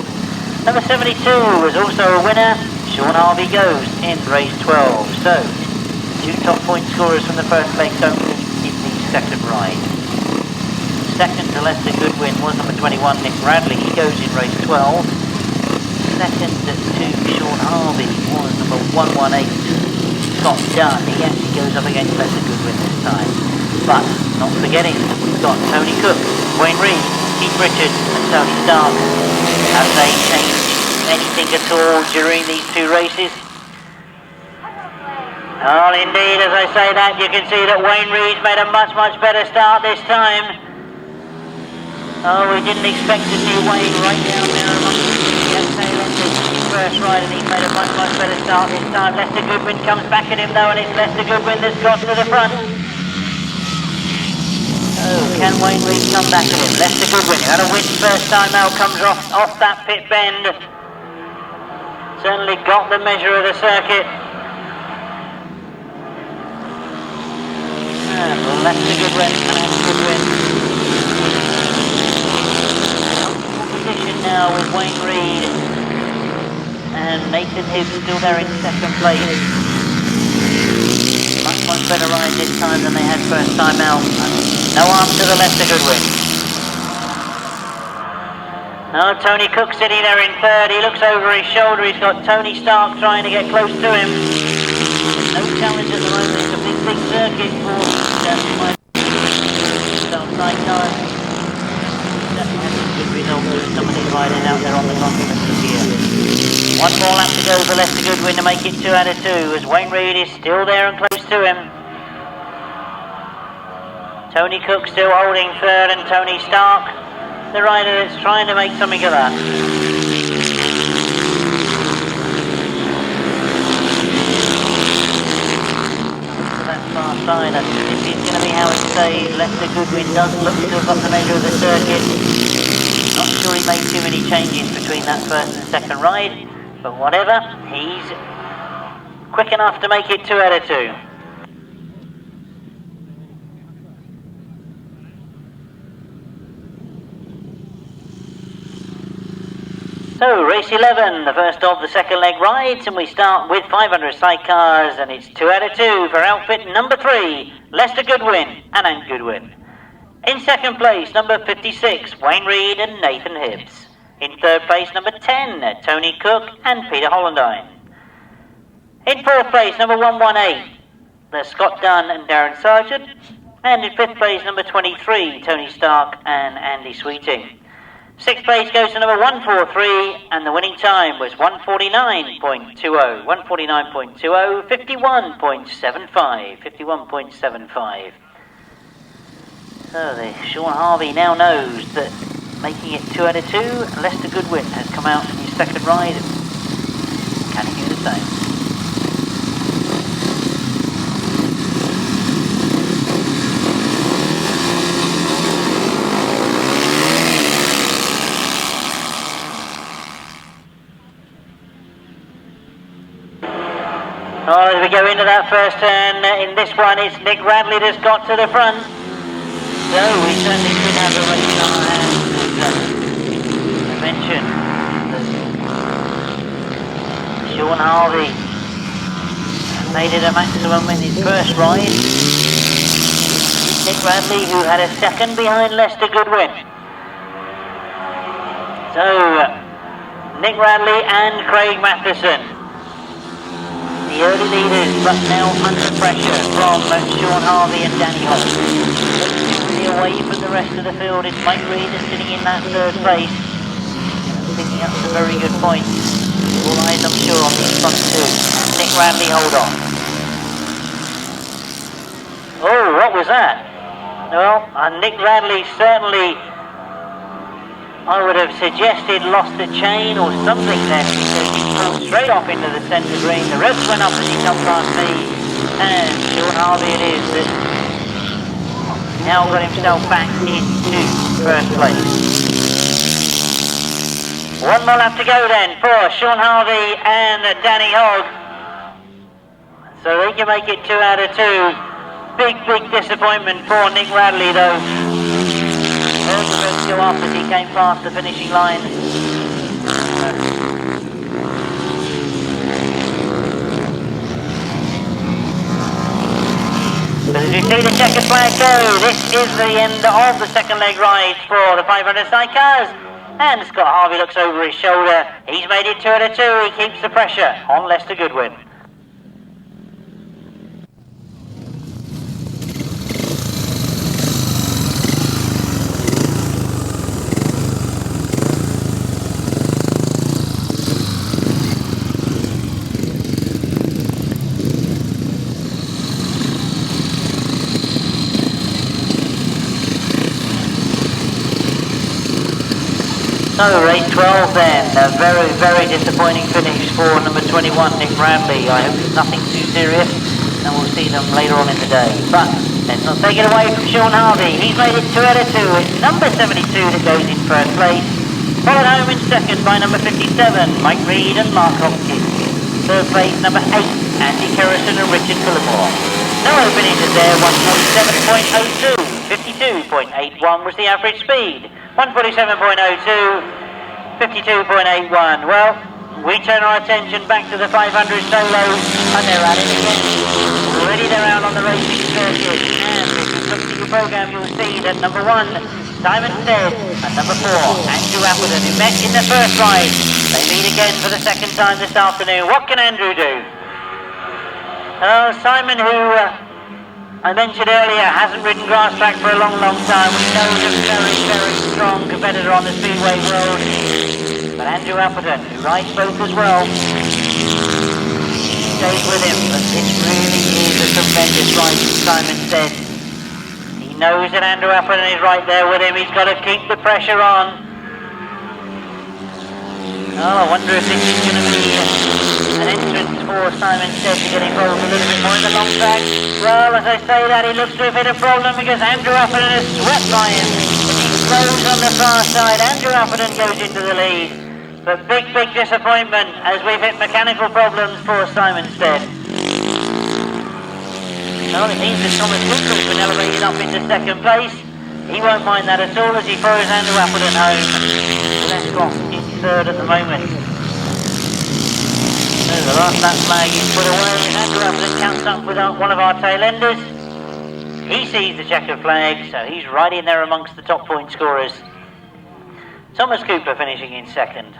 Number 72 was also a winner. Sean Harvey goes in race 12. So, two top point scorers from the first leg opening in the second ride. Second to Lester Goodwin was number 21, Nick Bradley. He goes in race 12. Second to Sean Harvey was number 118, Scott Dunn. He actually goes up against Lester Goodwin this time. But not forgetting, we've got Tony Cook, Wayne Reed, Keith Richards and Tony Stark. Have they changed anything at all during these two races? Oh, indeed, as I say that, you can see that Wayne Reed's made a much, much better start this time. Oh, we didn't expect to see Wayne right down there amongst the first ride, and he's made a much, much better start this time. Lester Goodwin comes back at him though, and it's Lester Goodwin that's got to the front. Oh, can Wayne Reed come back at him? Lester Goodwin, who had a win first time out, comes off that pit bend. Certainly got the measure of the circuit. And Lester Goodwin and Goodwin. Position now with Wayne Reed and Nathan Hibbs still there in second place. better ride this time than they had first time out. No arm to the left of Goodwin. Oh, Tony Cook sitting there in third. He looks over his shoulder. He's got Tony Stark trying to get close to him. No challenge at the moment. It's a big circuit for sidecars. Definitely has a good result with somebody riding out there on the continent this year. One more lap to go for Lester Goodwin to make it 2 out of 2 as Wayne Reid is still there and close to him. Tony Cook still holding third and Tony Stark, the rider that's trying to make something of that. That far side, I think it's going to be how it stays. Lester Goodwin does look to have got the measure of the circuit. Not sure he made too many changes between that first and second ride, but whatever, he's quick enough to make it 2 out of 2. So, race 11, the first of the second leg rides, and we start with 500 sidecars, and it's 2 out of 2 for outfit number 3, Lester Goodwin, Anand Goodwin. In second place, number 56, Wayne Reid and Nathan Hibbs. In third place, number 10, Tony Cook and Peter Hollandine. In fourth place, number 118, the Scott Dunn and Darren Sargent. And in fifth place, number 23, Tony Stark and Andy Sweeting. Sixth place goes to number 143, and the winning time was 149.20. 149.20, 51.75. So Sean Harvey now knows that making it 2 out of 2, Lester Goodwin has come out in his second ride. Can he do the same? Oh, as we go into that first turn, in this one it's Nick Radley that's got to the front. So we certainly could have a race on our hands. I mentioned that Sean Harvey made it a maximum in his first ride. Nick Radley, who had a second behind Lester Goodwin. So Nick Radley and Craig Matheson, the early leaders, but now under pressure from Sean Harvey and Danny Holt. Really away from the rest of the field is Mike Reid sitting in that third place, picking up some very good points. All eyes, I'm sure, on these front two. Nick Radley, hold on. Oh, what was that? Well, Nick Radley certainly, I would have suggested, lost the chain or something there. Straight off into the centre green. The revs went up as he come past me, and Sean Harvey it is that now got himself back into first place. One more lap to go then for Sean Harvey and Danny Hogg. So they can make it 2 out of 2. Big disappointment for Nick Radley though. All the revs go off as he came past the finishing line. But as you see the checkered flag go, this is the end of the second leg ride for the 500 sidecars. And Scott Harvey looks over his shoulder. He's made it 2 out of 2. He keeps the pressure on Lester Goodwin. So race 12 then, a very disappointing finish for number 21, Nick Radley. I hope it's nothing too serious, and we'll see them later on in the day. But let's not take it away from Sean Harvey. He's made it 2 out of 2. It's number 72 that goes in first place, followed home in second by number 57, Mike Reid and Mark Hopkins. Third place, number 8, Andy Kerrison and Richard Phillimore. No openings there, 147.02, 52.81 was the average speed. 147.02, 52.81. Well, we turn our attention back to the 500 solo, and they're at it again. Already they're out on the racing circuit. And if you look at your programme, you'll see that number 1, Simon Stead, and number 4, Andrew Appleton, who met in the first ride. They meet again for the second time this afternoon. What can Andrew do? Simon, who I mentioned earlier, hasn't ridden Grasstrack for a long, long time. We know he's a very, very strong competitor on the speedway world. But Andrew Appleton, who rides both as well, stays with him. But this really is a tremendous ride from Simon Stead. He knows that Andrew Appleton is right there with him. He's got to keep the pressure on. Oh, I wonder if this is going to be an entrance for Simon Stead to get involved a little bit more in the long track. Well, as I say that, he looks to have hit a problem because Andrew Appleton has swept by him. He slows on the far side. Andrew Appleton goes into the lead. But big, big disappointment as we've hit mechanical problems for Simon Stead. Well, it means that Thomas Winkle's been elevated up into second place. He won't mind that at all as he throws Andrew Appleton home. Ashcroft in third at the moment. So the last lap flag is put away. Andrew Appleton counts up with one of our tail enders. He sees the checkered flag, so he's right in there amongst the top point scorers. Thomas Cooper finishing in second.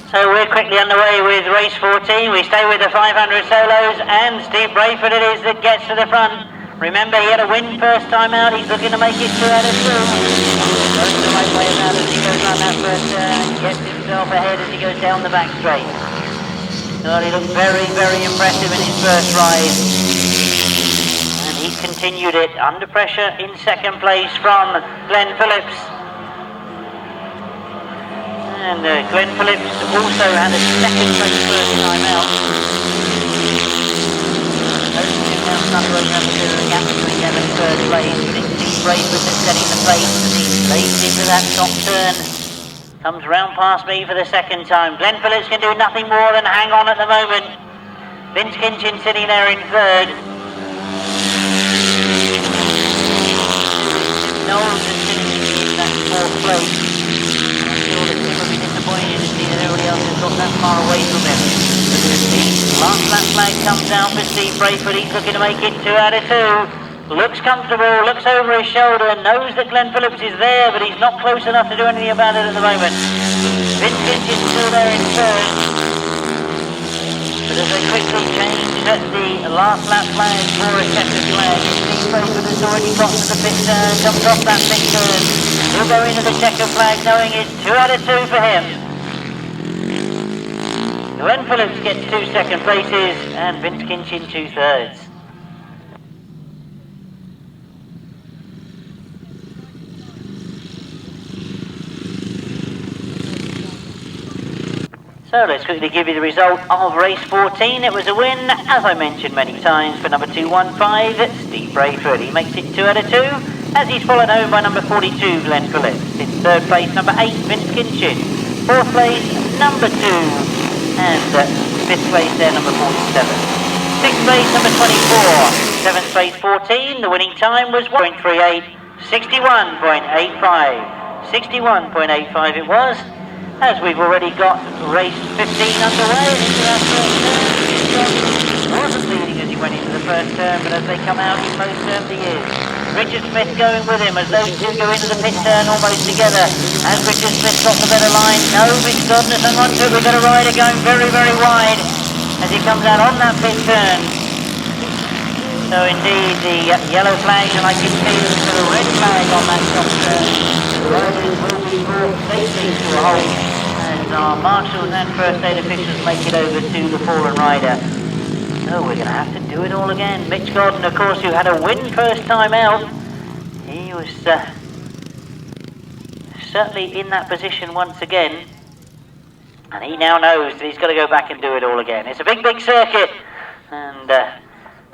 So we're quickly underway with race 14. We stay with the 500 solos, and Steve Braidford it is that gets to the front. Remember, he had a win first time out. He's looking to make it 2 out of 2. Goes the right way about as he goes on that first turn. Gets himself ahead as he goes down the back straight. Well, he looked very, very impressive in his first ride. And he continued it under pressure in second place from Glen Phillips. And Glen Phillips also had a second place first time out. Those two now separating up to the gap between them and third place. Steve Braidford is setting the pace as he lays into that top turn. Comes round past me for the second time. Glen Phillips can do nothing more than hang on at the moment. Vince Kinchin sitting there in third. Knowles is sitting in that fourth place. Disappointed to see that everybody else has got that far away from him. The last lap flag comes out for Steve Braidford. He's looking to make it 2 out of 2. Looks comfortable, looks over his shoulder, knows that Glen Phillips is there, but he's not close enough to do anything about it at the moment. Vince Kinchin still there in third. But as they quickly change the last lap flag for a checkered flag, Steve Braidford has already got to the pit turn, comes off that pit turn. He'll go into the checkered flag knowing it's 2 out of 2 for him. Glen Phillips gets 2 second places and Vince Kinchin 2 thirds. So let's quickly give you the result of race 14. It was a win, as I mentioned many times, for number 215, Steve Braidford. He makes it 2 out of 2, as he's followed home by number 42, Glen Phillips. In third place, number 8, Vince Kinchin. Fourth place, number 2, and fifth place there, number 47. Sixth place, number 24. Seventh place, 14. The winning time was 1.38, 61.85. 61.85 it was. As we've already got race 15 underway into our first turn. He wasn't leading as he went into the first turn, but as they come out, he most certainly is. Richard Smith going with him as those two go into the pit turn almost together. And Richard Smith got the better line. No, Mitch Godden has hung on to it. We've got a rider going very, very wide as he comes out on that pit turn. So indeed, the yellow flag, and I can see the red flag on that top turn. The riders will be brought safely to a halt as our marshals and first aid officials make it over to the fallen rider. So we're going to have to do it all again. Mitch Godden, of course, who had a win first time out, he was certainly in that position once again. And he now knows that he's got to go back and do it all again. It's a big, big circuit, and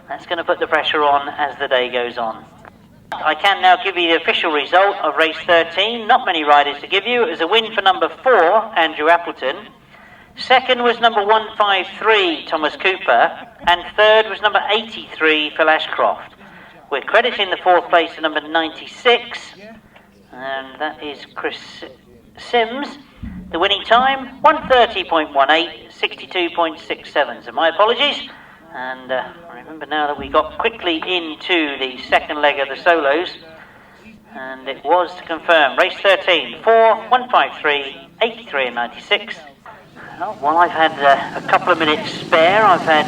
that's going to put the pressure on as the day goes on. I can now give you the official result of race 13. Not many riders to give you. It was a win for number 4, Andrew Appleton. Second was number 153, Thomas Cooper. And third was number 83, Phil Ashcroft. We're crediting the 4th place to number 96, and that is Chris Sims. The winning time, 1:30.18, 62.67. So my apologies. And remember now that we got quickly into the second leg of the solos. And it was to confirm. Race 13, 4, 153, 83 and 96. Well, I've had a couple of minutes spare. I've had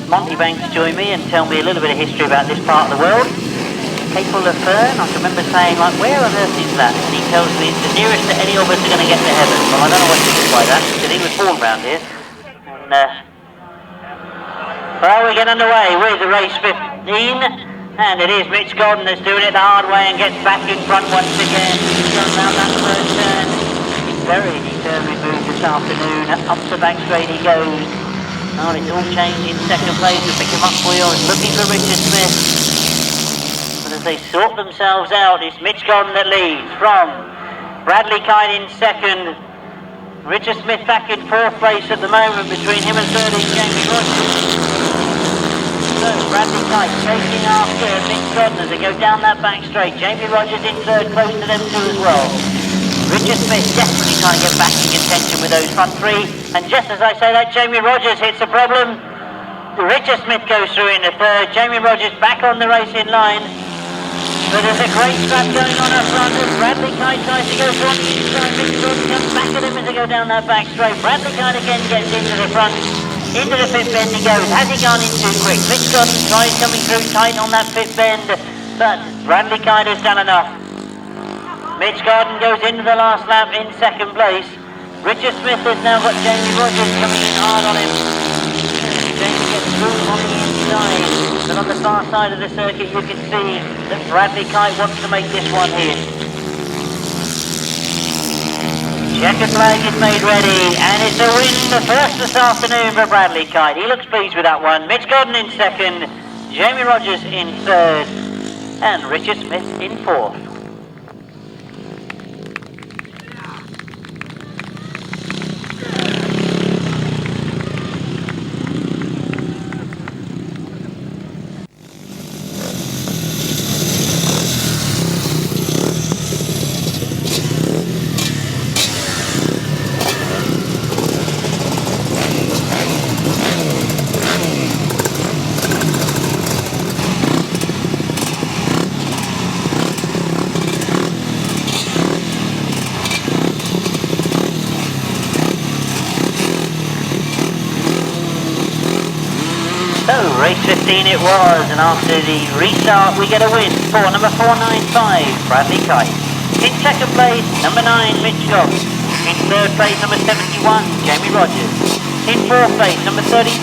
Monty Banks join me and tell me a little bit of history about this part of the world. Capel, I can remember saying, like, where on earth is that? And he tells me it's the nearest that any of us are going to get to heaven. Well, I don't know what he means by that, because he was born round here. And, well, we get underway with the race 15, and it is Mitch Godden that's doing it the hard way and gets back in front once again. He's going around that third turn. He's very determined move this afternoon. Up the back straight he goes. Oh, it's all changed in second place. To pick him up for you. It's looking for Richard Smith. As they sort themselves out, it's Mitch Godden that leads from Bradley Kite in second. Richard Smith back in 4th place at the moment. Between him and third is Jamie Rodgers. So Bradley Kite chasing after Mitch Godden as they go down that back straight. Jamie Rodgers in third, close to them too as well. Richard Smith desperately trying to get back in contention with those front three. And just as I say that, Jamie Rodgers hits a problem. Richard Smith goes through in the third. Jamie Rodgers back on the racing line. But there's a great scrap going on up front as Bradley Kite tries to go front. Mitch Godden comes back at him as they go down that back straight. Bradley Kite again gets into the front. Into the 5th bend he goes. Has he gone in too quick? Mitch Godden tries coming through tight on that 5th bend. But Bradley Kite has done enough. Mitch Godden goes into the last lap in second place. Richard Smith has now got Jamie Rodgers coming in hard on him. Jamie gets through on the inside. But on the far side of the circuit you can see that Bradley Kite wants to make this one his. Checkered flag is made ready, and it's a win, the first this afternoon for Bradley Kite. He looks pleased with that one. Mitch Godden in second, Jamie Rodgers in third, and Richard Smith in 4th. Race 15 it was, and after the restart we get a win for number 495, Bradley Kite. In second place, number 9, Mitch Godden. In third place, number 71, Jamie Rodgers. In 4th place, number 33,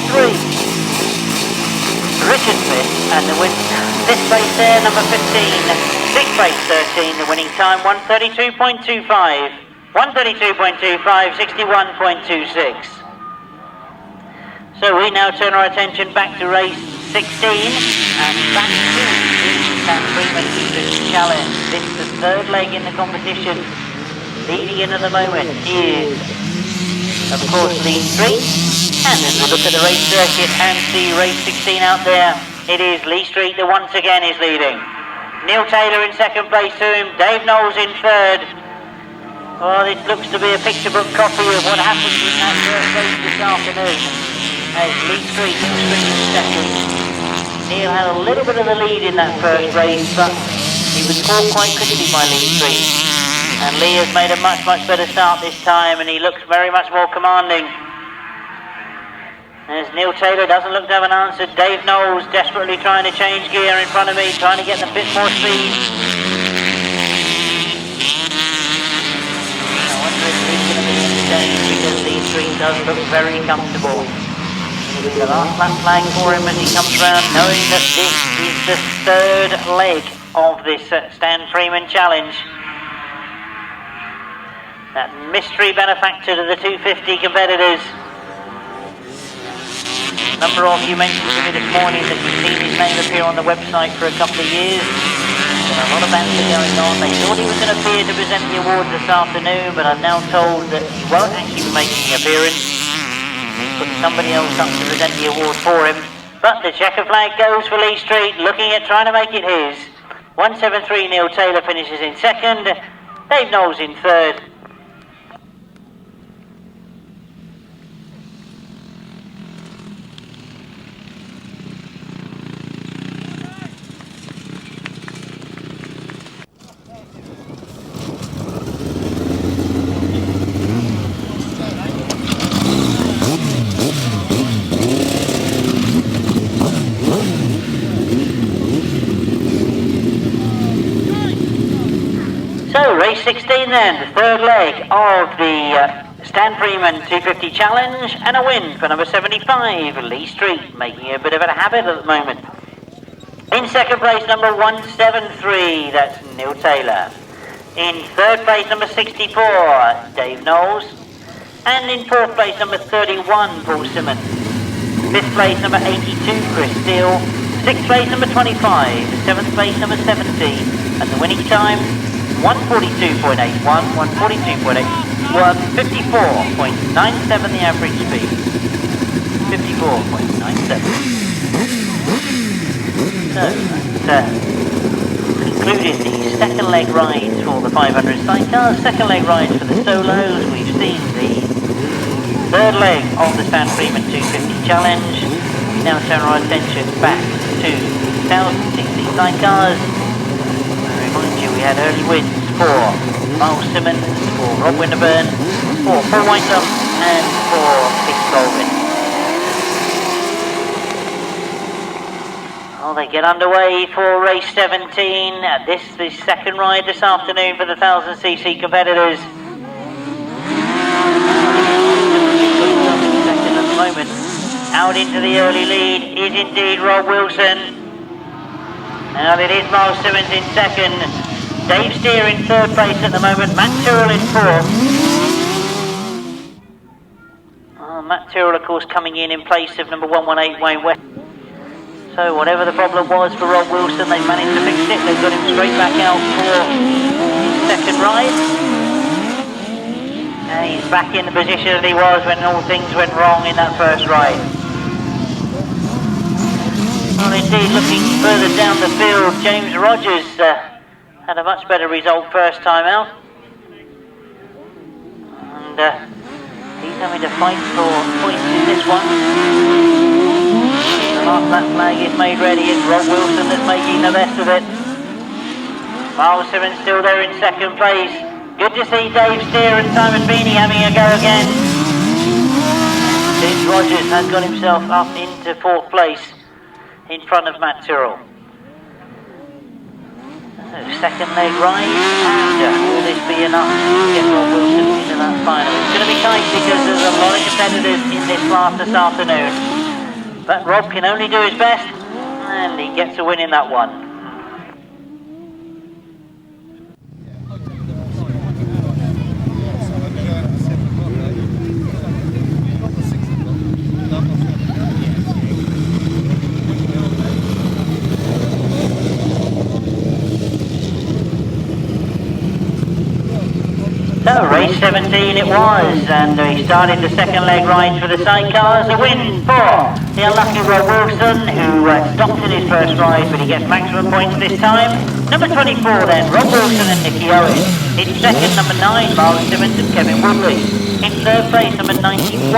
Richard Smith, and the win. 5th place there, number 15. 6th place, 13, the winning time, 1:32.25. 1:32.25, 61.26. So we now turn our attention back to race 16 and back to the San Freeman Challenge. This is the 3rd leg in the competition. Leading in at the moment is, of course, Lee Street. And as we look at the race circuit and see race 16 out there, it is Lee Street that once again is leading. Neil Taylor in second place to him, Dave Knowles in third. Well, this looks to be a picture book copy of what happened in that first race this afternoon. As Lee Street in second. Neil had a little bit of the lead in that first race, but he was caught quite quickly by Lee Street. And Lee has made a much better start this time, and he looks very much more commanding. As Neil Taylor doesn't look to have an answer, Dave Knowles desperately trying to change gear in front of me, trying to get a bit more speed. I wonder if he's going to be entertained because these three does look very comfortable. It'll be the last lap flag for him as he comes round, knowing that this is the third leg of this Stan Freeman challenge. That mystery benefactor to the 250 competitors. A number of you mentioned to me this morning that you've seen his name appear on the website for a couple of years. There's been a lot of banter going on. They thought he was going to appear to present the awards this afternoon, but I'm now told that he won't actually be making an appearance. He's put somebody else up to present the award for him. But the checker flag goes for Lee Street, looking at trying to make it his. 173 Neil Taylor finishes in second. Dave Knowles in third. So, race 16 then, the third leg of the Stan Freeman 250 Challenge, and a win for number 75, Lee Street, making a bit of a habit at the moment. In second place, number 173, that's Neil Taylor. In third place, number 64, Dave Knowles. And in fourth place, number 31, Paul Simmons. Fifth place, number 82, Chris Steele. Sixth place, number 25. Seventh place, number 70. And the winning time, 142.81, 142.81, 54.97 the average speed. 54.97. So, that's concluded the second leg rides for the 500 sidecars, second leg rides for the solos. We've seen the third leg of the Stan Freeman 250 Challenge. We now turn our attention back to 1000cc sidecars. Remind you, we had early wins for Miles Simmons, for Rob Winterburn, for Paul Whiteham, and for Mick Colvin. Well, they get underway for race 17. This is the second ride this afternoon for the 1000cc competitors. Second at the moment. Out into the early lead is indeed Rob Wilson. Now it is Miles Simmons in second. Dave Steer in third place at the moment. Matt Tyrrell in fourth. Matt Tyrrell, of course, coming in place of number 118 Wayne West. So whatever the problem was for Rob Wilson, they've managed to fix it. They've got him straight back out for his second ride. And he's back in the position that he was when all things went wrong in that first ride. Well, indeed, looking further down the field, James Rodgers had a much better result first time out. And he's having to fight for points in this one. The last lap flag is made ready. It's Rob Wilson that's making the best of it. Miles Simmons still there in second place. Good to see Dave Steer and Simon Beanie having a go again. James Rodgers has got himself up into fourth place in front of Matt Tyrrell. So, second leg ride, and will this be enough to get Rob Wilson into that final? It's going to be tight because there's a lot of competitors in this class this afternoon. But Rob can only do his best, and he gets a win in that one. So, race 17 it was, and we started the second leg ride for the sidecars. A win for the unlucky Rob Wilson, who stopped in his first ride, but he gets maximum points this time. Number 24 then, Rob Wilson and Nicky Owen. In second, number 9, Miles Simmons and Kevin Woodley. In third place, number 91,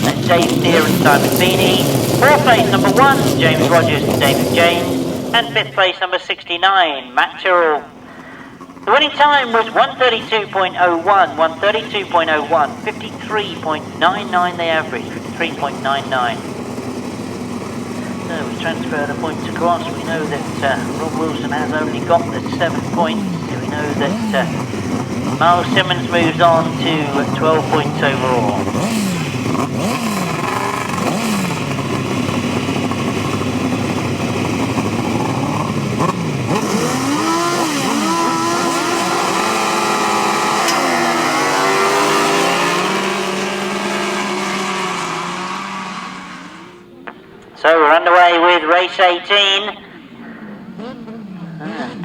that's Dave Steer and Simon Beanie. Fourth place, number 1, James Rodgers and David James. And fifth place, number 69, Matt Tyrrell. The winning time was 132.01, 132.01, 53.99 the average. 3.99. So we transfer the points across. We know that Rob Wilson has only got the 7 points. So we know that Miles Simmons moves on to 12 points overall. So we're underway with race 18, and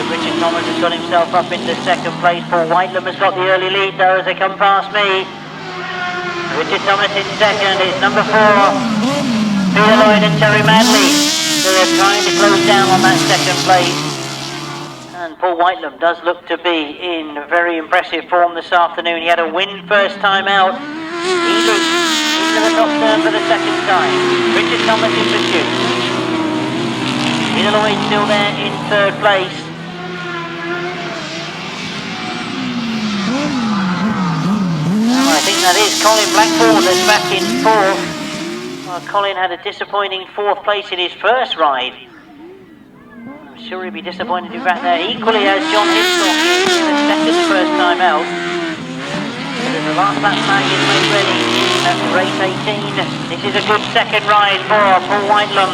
Richard Thomas has got himself up into second place. Paul Whitelam has got the early lead though as they come past me. Richard Thomas in second, it's number 4, Peter Lloyd and Terry Manley, who are trying to close down on that second place. And Paul Whitelam does look to be in very impressive form this afternoon. He had a win first time out. He looks into the top turn for the second time. Richard Thomas in pursuit. Peter Lloyd still there in third place. Well, I think that is Colin Blackburn that's back in fourth. Well, Colin had a disappointing fourth place in his first ride. I'm sure he'd be disappointed to be back there. Equally as John Hiscock in the second first time out. As the last lap flag is made ready in race 18. This is a good second ride for Paul Whitelam.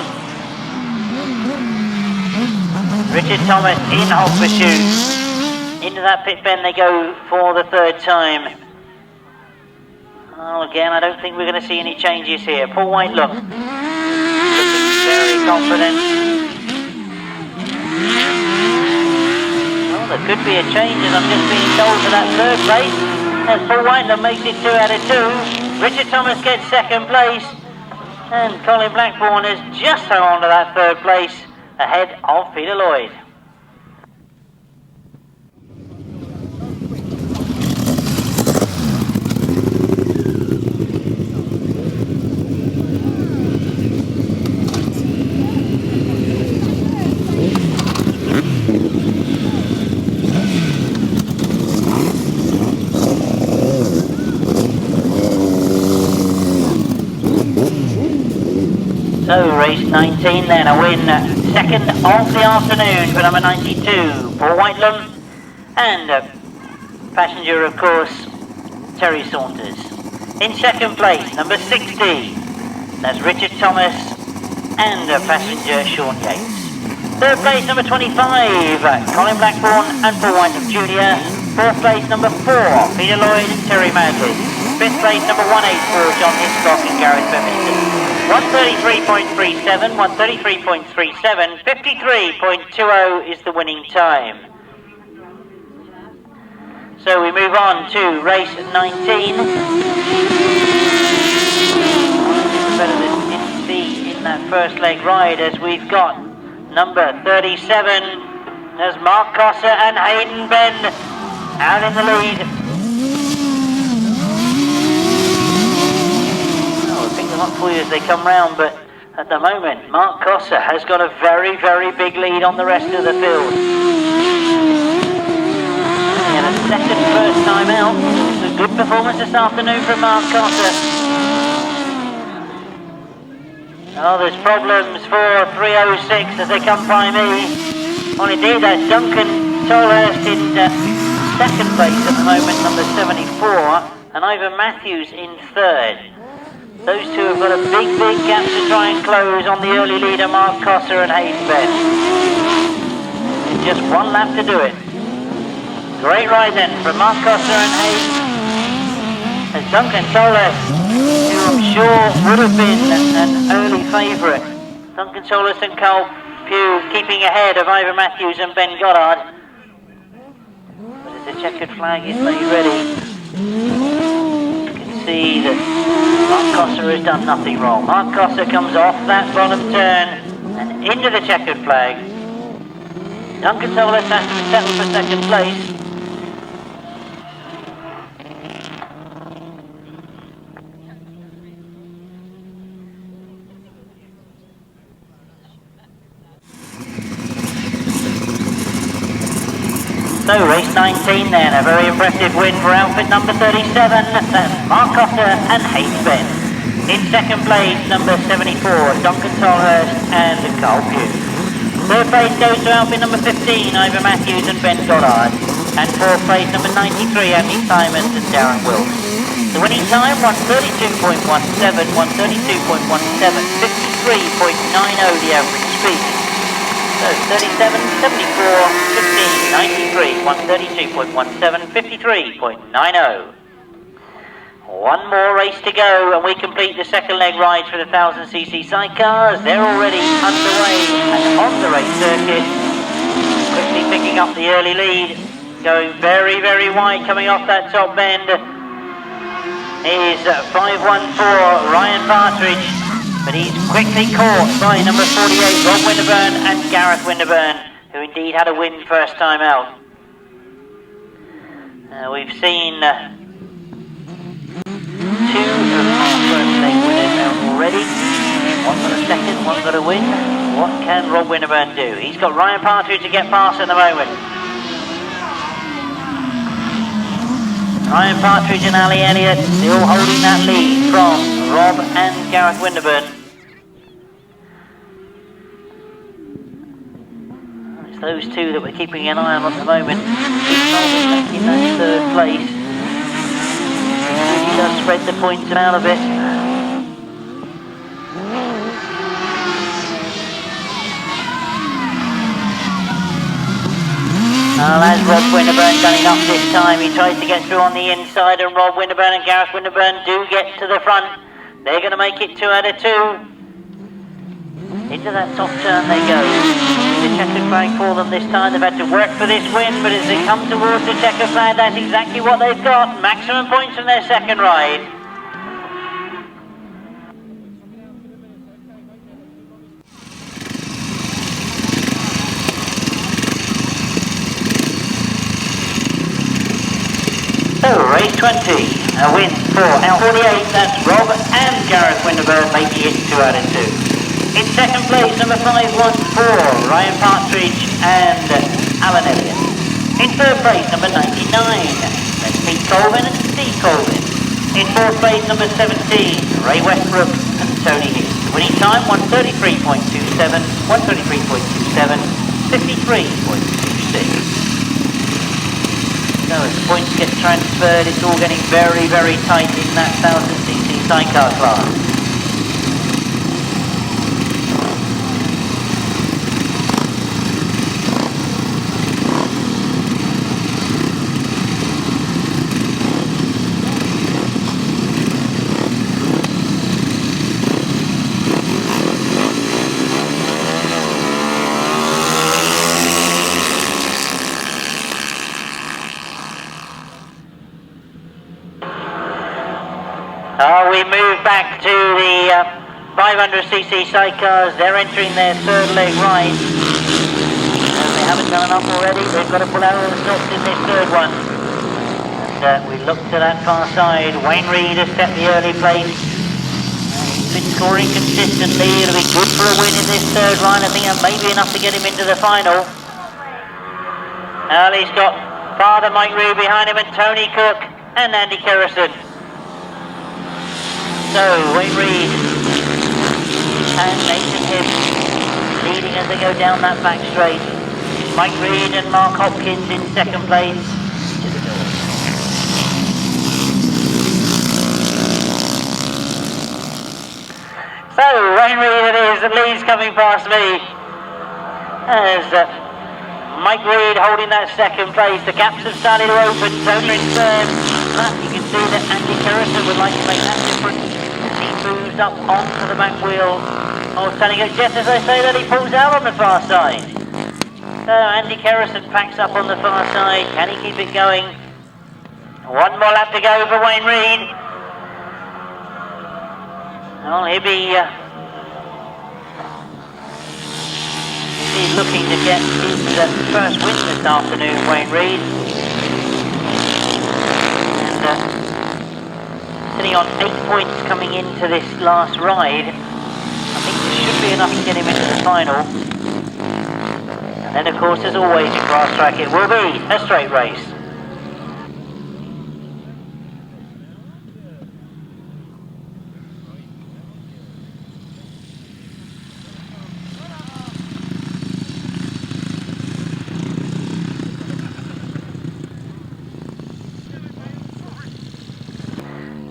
Richard Thomas in hot pursuit. Into that pit bend they go for the third time. Well, again, I don't think we're going to see any changes here. Paul Whitelam looking very confident. Well, there could be a change as I'm just being told for that third place. As Paul Whitelam makes it 2 out of 2, Richard Thomas gets second place, and Colin Blackburn has just hung on to that third place ahead of Peter Lloyd. So race 19 then, a win second of the afternoon for number 92, Paul Whitelam, and passenger of course, Terry Saunders. In second place, number 60, that's Richard Thomas, and passenger Sean Yates. Third place, number 25, Colin Blackburn and Paul Whitelam Jr. Fourth place, number 4, Peter Lloyd and Terry Madley. Fifth place, number 184, John Hiscock and Gareth Bemiston. 133.37, 133.37, 53.20 is the winning time. So we move on to race 19. Better than didn't see in that first leg ride as we've got number 37 as Mark Cosser and Hayden Benn out in the lead. Up for you as they come round, but at the moment Mark Cosser has got a very, very big lead on the rest of the field. He had a second first time out. It's a good performance this afternoon from Mark Cosser. Oh, there's problems for 306 as they come by me. Well, indeed, that's Duncan Tolhurst in second place at the moment, number 74, and Ivan Matthews in third. Those two have got a big, big gap to try and close on the early leader, Mark Cosser and Hayden Benn. Just one lap to do it. Great ride then from Mark Cosser and Hayden. As Duncan Tolhurst, who I'm sure would have been an early favourite. Duncan Tolhurst and Carl Pugh keeping ahead of Ivan Matthews and Ben Goddard. But as the checkered flag is made ready, see that Mark Cosser has done nothing wrong. Mark Cosser comes off that bottom turn and into the checkered flag. Duncan Tolhurst has to settle for second place. So race 19 then, a very impressive win for outfit number 37, that's Mark Cotter and Hayes Ben. In second place, number 74, Duncan Tolhurst and Carl Pugh. Third place goes to outfit number 15, Ivor Matthews and Ben Dollard. And fourth place, number 93, Andy Simons and Darren Wilkes. The winning time, 132.17, 132.17, 53.90 the average speed. So 37, 74, 15, 93, 132.17, 53.90. One more race to go and we complete the second leg rides for the 1000cc sidecars. They're already underway and on the race circuit. Quickly picking up the early lead. Going very, very wide coming off that top bend. Is 514 Ryan Partridge. But he's quickly caught by number 48, Rob Winterburn and Gareth Winterburn, who indeed had a win first time out. We've seen two first leg winners out already. One got a second, one got a win. What can Rob Winterburn do? He's got Ryan Partridge to get past at the moment. Ryan Partridge and Ali Elliott still holding that lead from Rob and Gareth Winterburn. It's those two that we're keeping an eye on at the moment. Back in that third place. He does spread the points out a bit. Well, as Rob Winterburn done enough this time, he tries to get through on the inside, and Rob Winterburn and Gareth Winterburn do get to the front. They're going to make it 2 out of 2. Into that top turn they go. The checkered flag for them this time. They've had to work for this win, but as they come towards the checkered flag, that's exactly what they've got. Maximum points from their second ride. So, race 20, a win for L48, that's Rob and Gareth Winterburn making it 2 out of 2. In second place, number 514, Ryan Partridge and Alan Elliott. In third place, number 99, that's Pete Colvin and Steve Colvin. In fourth place, number 17, Ray Westbrook and Tony Heath. Winning time, 133.27, 133.27, 53.26. So as points get transferred, it's all getting very, very tight in that 1000cc sidecar class. We move back to the 500cc sidecars. They're entering their third leg ride. And they haven't done enough already. They've got to pull out all the stops in this third one. And we look to that far side. Wayne Reed has set the early place. He's been scoring consistently. It'll be good for a win in this third ride. I think that may be enough to get him into the final. Well, he's got Father Mike Reed behind him and Tony Cook and Andy Kerrison. So, Wayne Reed and Nathan Hibbs leading as they go down that back straight. Mike Reed and Mark Hopkins in second place. So, Wayne Reed it is, the lead's coming past me. As Mike Reed holding that second place. The gaps have started to open. Tony in third. But you can see that Andy Kerrison would like to make that difference. Moves up onto the back wheel of Tony Cook, just as I say that he pulls out on the far side. So Andy Kerrison packs up on the far side. Can he keep it going? One more lap to go for Wayne Reed. Well, he'll be looking to get his first win this afternoon, Wayne Reed. And sitting on 8 points coming into this last ride. I think this should be enough to get him into the final. And then of course, as always in Grasstrack, it will be a straight race.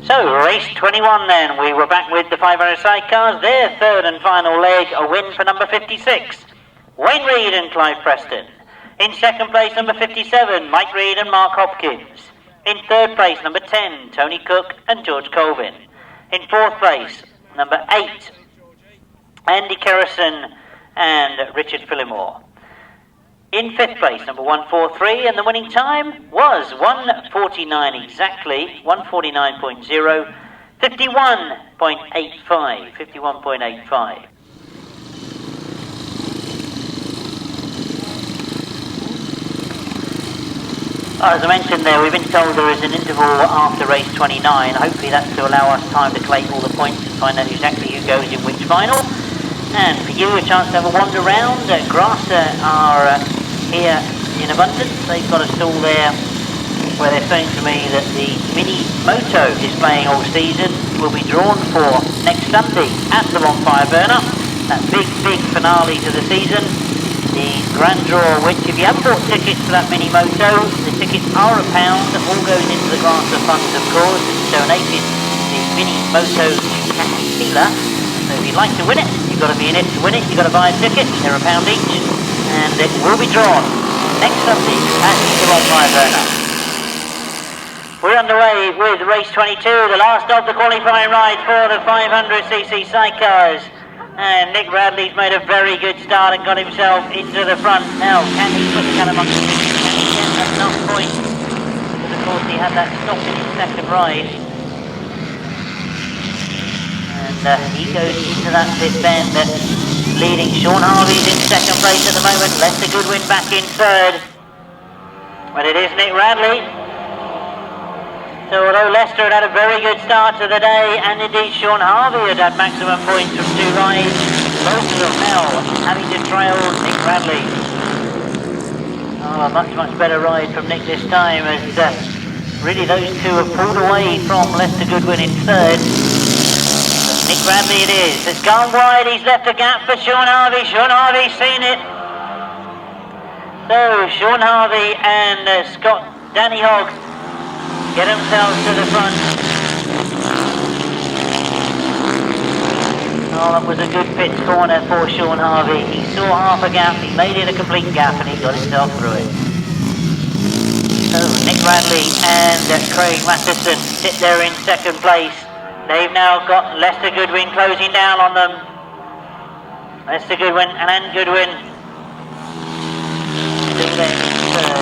So, race 21 then, we were back with the 500 sidecars, their third and final leg, a win for number 56, Wayne Reed and Clive Preston. In second place, number 57, Mike Reed and Mark Hopkins. In third place, number 10, Tony Cook and George Colvin. In fourth place, number 8, Andy Kerrison and Richard Phillimore. In fifth place, number 143, and the winning time was 1:49 exactly, 1:49.0, 51.85, 51.85. As I mentioned there, we've been told there is an interval after race 29. Hopefully that's to allow us time to collate all the points and find out exactly who goes in which final. And for you, a chance to have a wander around. Grass are here in abundance. They've got a stall there where they're saying to me that the Mini Moto is playing all season, will be drawn for next Sunday at the Bonfire Burner. That big finale to the season. The grand draw, which if you haven't bought tickets for that Mini Moto, the tickets are £1. All goes into the Grasser Funds, of course. It's donated the Mini Moto to Cathy Sealer. So if you'd like to win it, you've got to be in it to win it. You've got to buy a ticket. They're £1 each. And it will be drawn next Sunday at the Bonfire Burner. We're underway with race 22, the last of the qualifying rides for the 500cc sidecars. And Nick Radley's made a very good start and got himself into the front. Now, can he put the cat amongst the pigeons? Can he get enough points? Because of course he had that stop in his second ride. And he goes into that pit bend, leading. Sean Harvey's in second place at the moment. Lester Goodwin back in third. But it is Nick Radley. So although Lester had a very good start to the day, and indeed Sean Harvey had had maximum points from 2 rides, both of them now having to trail Nick Radley. Oh, a much better ride from Nick this time, as really those two have pulled away from Lester Goodwin in third. Nick Radley it is. It's gone wide, he's left a gap for Sean Harvey. Sean Harvey's seen it. So Sean Harvey and Danny Hogg get themselves to the front. Oh, that was a good pit corner for Sean Harvey. He saw half a gap, he made it a complete gap, and he got himself through it. So Nick Radley and Craig Matheson sit there in second place. They've now got Lester Goodwin closing down on them. Lester Goodwin and Ann Goodwin still there in third.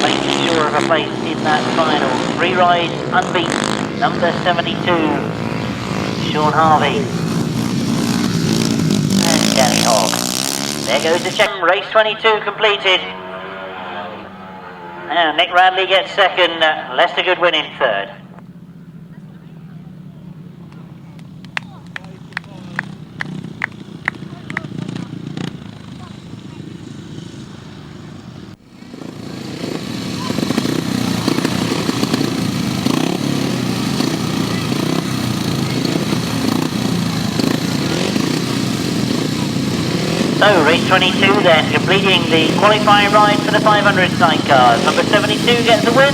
Making sure of a place in that final. 3 rides unbeaten. Number 72, Sean Harvey and Danny Hogg. There goes the check. Race 22 completed. And Nick Radley gets second. Lester Goodwin in third. So, race 22 then, completing the qualifying ride for the 500 sidecars. Number 72 gets the win.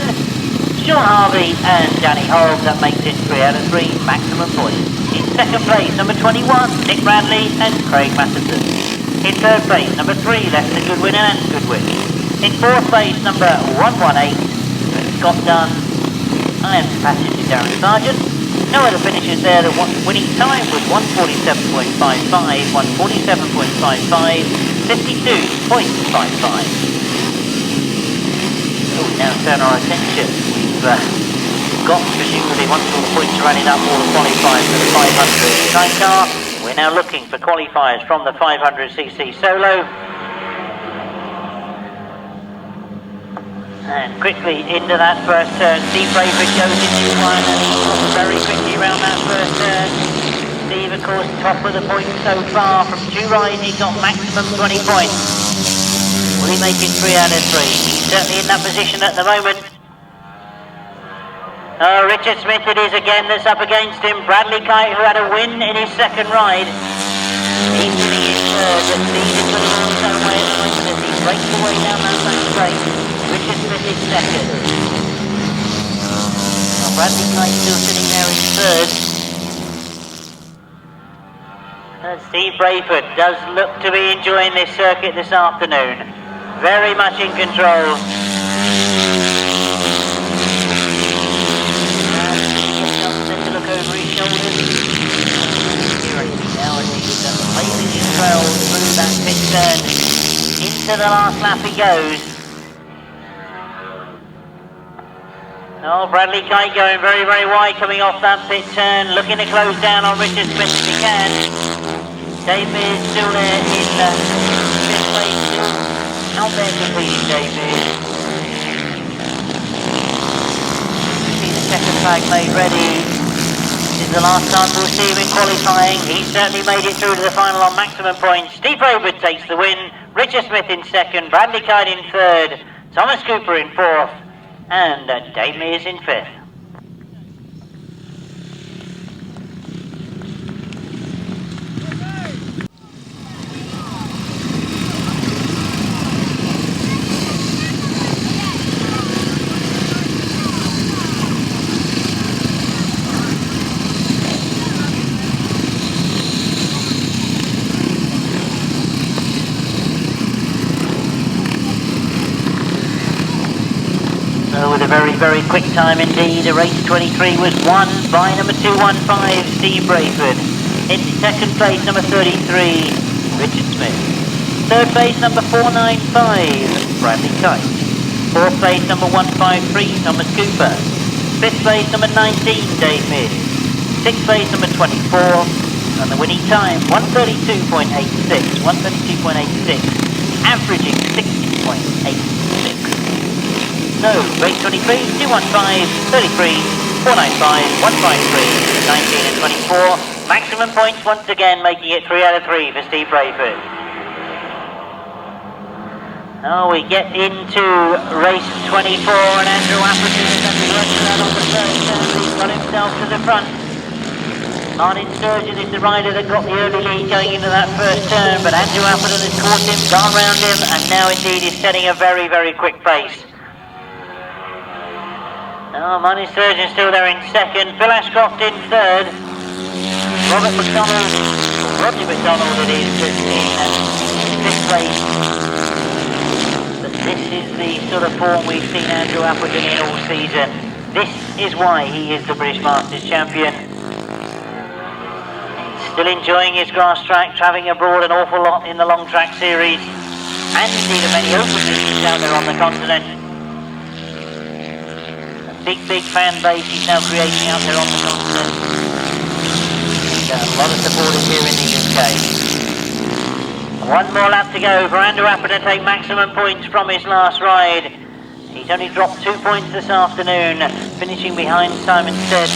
Sean Harvey and Danny Hogg, that makes it 3 out of 3, maximum points. In second place, number 21, Nick Radley and Craig Matheson. In third place, number 3, Lester Goodwin and Ann Goodwin. In fourth place, number 118, Scott Dunn and passenger Darren Sargent. No other finishes there. The winning time was 1:47.55, 1:47.55, 52.55. So we now turn our attention. We've got, presumably, once all the points are running up, all the qualifiers for the 500 sidecar. We're now looking for qualifiers from the 500cc solo. And quickly into that first turn, Steve Braidford goes into one and he moves very quickly around that first turn. Steve, of course, top of the points so far. From 2 rides, he's got maximum 20 points. Will he make it 3 out of 3? He's certainly in that position at the moment. Richard Smith it is again that's up against him. Bradley Kite, who had a win in his second ride. He's winning his third, but Steve is putting on his own way at the moment as he breaks the way down that back straight. Richard Smith is second. Well, Bradley Kite still sitting there in third. And Steve Braidford does look to be enjoying this circuit this afternoon. Very much in control. To look over his shoulders. Nowadays he's blazing his trail through that pit turn. Into the last lap he goes. Oh, Bradley Kite going very, very wide coming off that pit turn, looking to close down on Richard Smith if he can. Dave Mears still there in fifth place, still out there competing, Dave Mears. See the second flag made ready. This is the last time we'll see him in qualifying. He certainly made it through to the final on maximum points. Steve Braidford takes the win, Richard Smith in second, Bradley Kite in third, Thomas Cooper in fourth, and Dave Mears in fifth. With a very, very quick time indeed. A race 23 was won by number 215, Steve Braidford. In second place, number 33, Richard Smith. Third place, number 495, Bradley Kite. Fourth place, number 153, Thomas Cooper. Fifth place, number 19, Dave Mears. Sixth place, number 24, and the winning time, 132.86, averaging 60.86. So, race 23, 215, 33, 495, 153, 19 and 24. Maximum points once again, making it 3 out of 3 for Steve Braidford. Now we get into race 24 and Andrew Appleton is going to be working out on the first turn. He's got himself to the front. Martin Sturgeon is the rider that got the early lead going into that first turn, but Andrew Appleton has caught him, gone round him, and now indeed is setting a very, very quick pace. Oh, Martin Sturgeon still there in second, Phil Ashcroft in third, Rodney McDonald it is in fifth place. But this is the sort of form we've seen Andrew Appleton in all season. This is why he is the British Masters champion. He's still enjoying his Grasstrack, travelling abroad an awful lot in the long track series, and indeed of many open meetings out there on the continent. Big fan base he's now creating out there on the continent. A lot of supporters here in the UK. One more lap to go for Andrew Appleton to take maximum points from his last ride. He's only dropped 2 points this afternoon, finishing behind Simon Stead.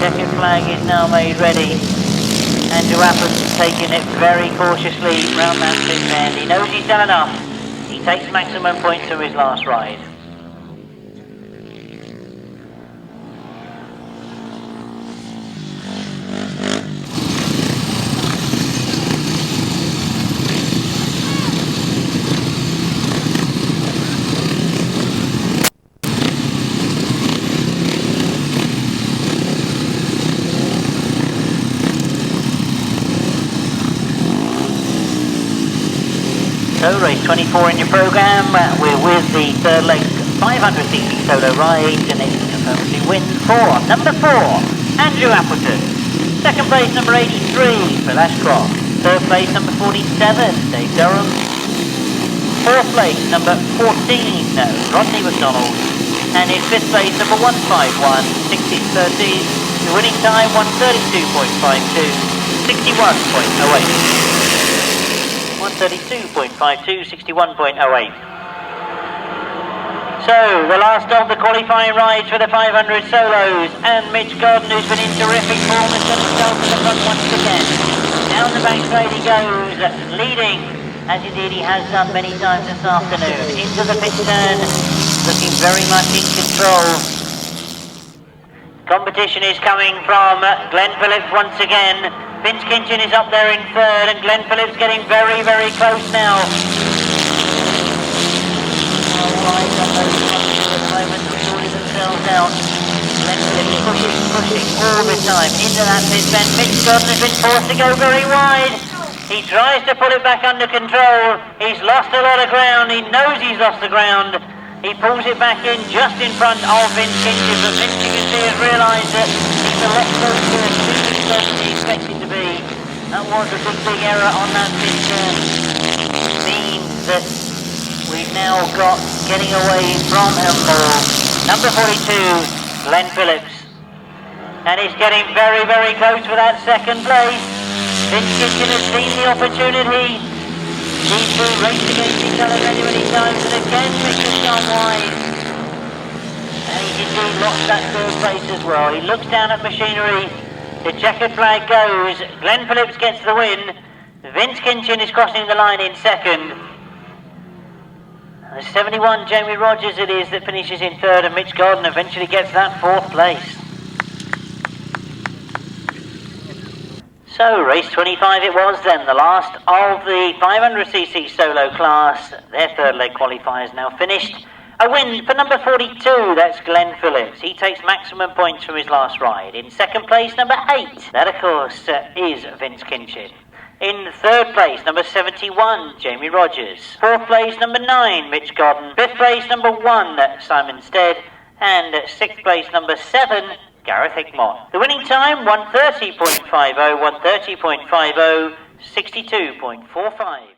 Second flag is now made ready. Andrew Appleton's taking it very cautiously round that pit end. He knows he's done enough. He takes maximum points from his last ride. So race 24 in your programme, we're with the third leg 500cc solo ride, and it's a confirmatory win for number 4, Andrew Appleton. Second place number 83, Phil Ashcroft. Third place number 47, Dave Durham. Fourth place number 14, Rodney McDonald. And in fifth place number 151, 1613. The winning time 132.52, 61.08. 132.52, 61.08. So, the last of the qualifying rides for the 500 solos, and Mitch Godden, who's been in terrific form, has got himself to the front once again. Down the back straight he goes, leading, as indeed he has done many times this afternoon. Into the pit turn, looking very much in control. Competition is coming from Glen Phillips once again. Vince Kinchin is up there in third, and Glen Phillips getting very, very close now. Themselves out. Glen Phillips pushing all the time into that pit bend. Mitch Godden has been forced to go very wide. He tries to put it back under control. He's lost a lot of ground. He knows he's lost the ground. He pulls it back in just in front of Vince Kinchin, but Vince, you can see, has realised that he's a lot closer than he expected to be. That was a big error on that pit turn. Means that we've now got getting away from Elmore. Number 42, Glen Phillips. And he's getting very, very close for that second place. Vince Kinchin has seen the opportunity. These two raced against each other many, many times, and again Mitch has gone wide. And he's indeed lost that third place as well. He looks down at machinery. The checkered flag goes. Glen Phillips gets the win. Vince Kinchin is crossing the line in second. 71, Jamie Rodgers it is that finishes in third, and Mitch Godden eventually gets that fourth place. So, race 25 it was then, the last of the 500cc solo class. Their third leg qualifiers now finished. A win for number 42, that's Glen Phillips. He takes maximum points from his last ride. In second place, number 8, that of course is Vince Kinchin. In third place, number 71, Jamie Rodgers. Fourth place, number 9, Mitch Godden. Fifth place, number 1, Simon Stead. And sixth place, number 7, Gareth Hickmott. The winning time, 1:30.50, 1:30.50, 62.45.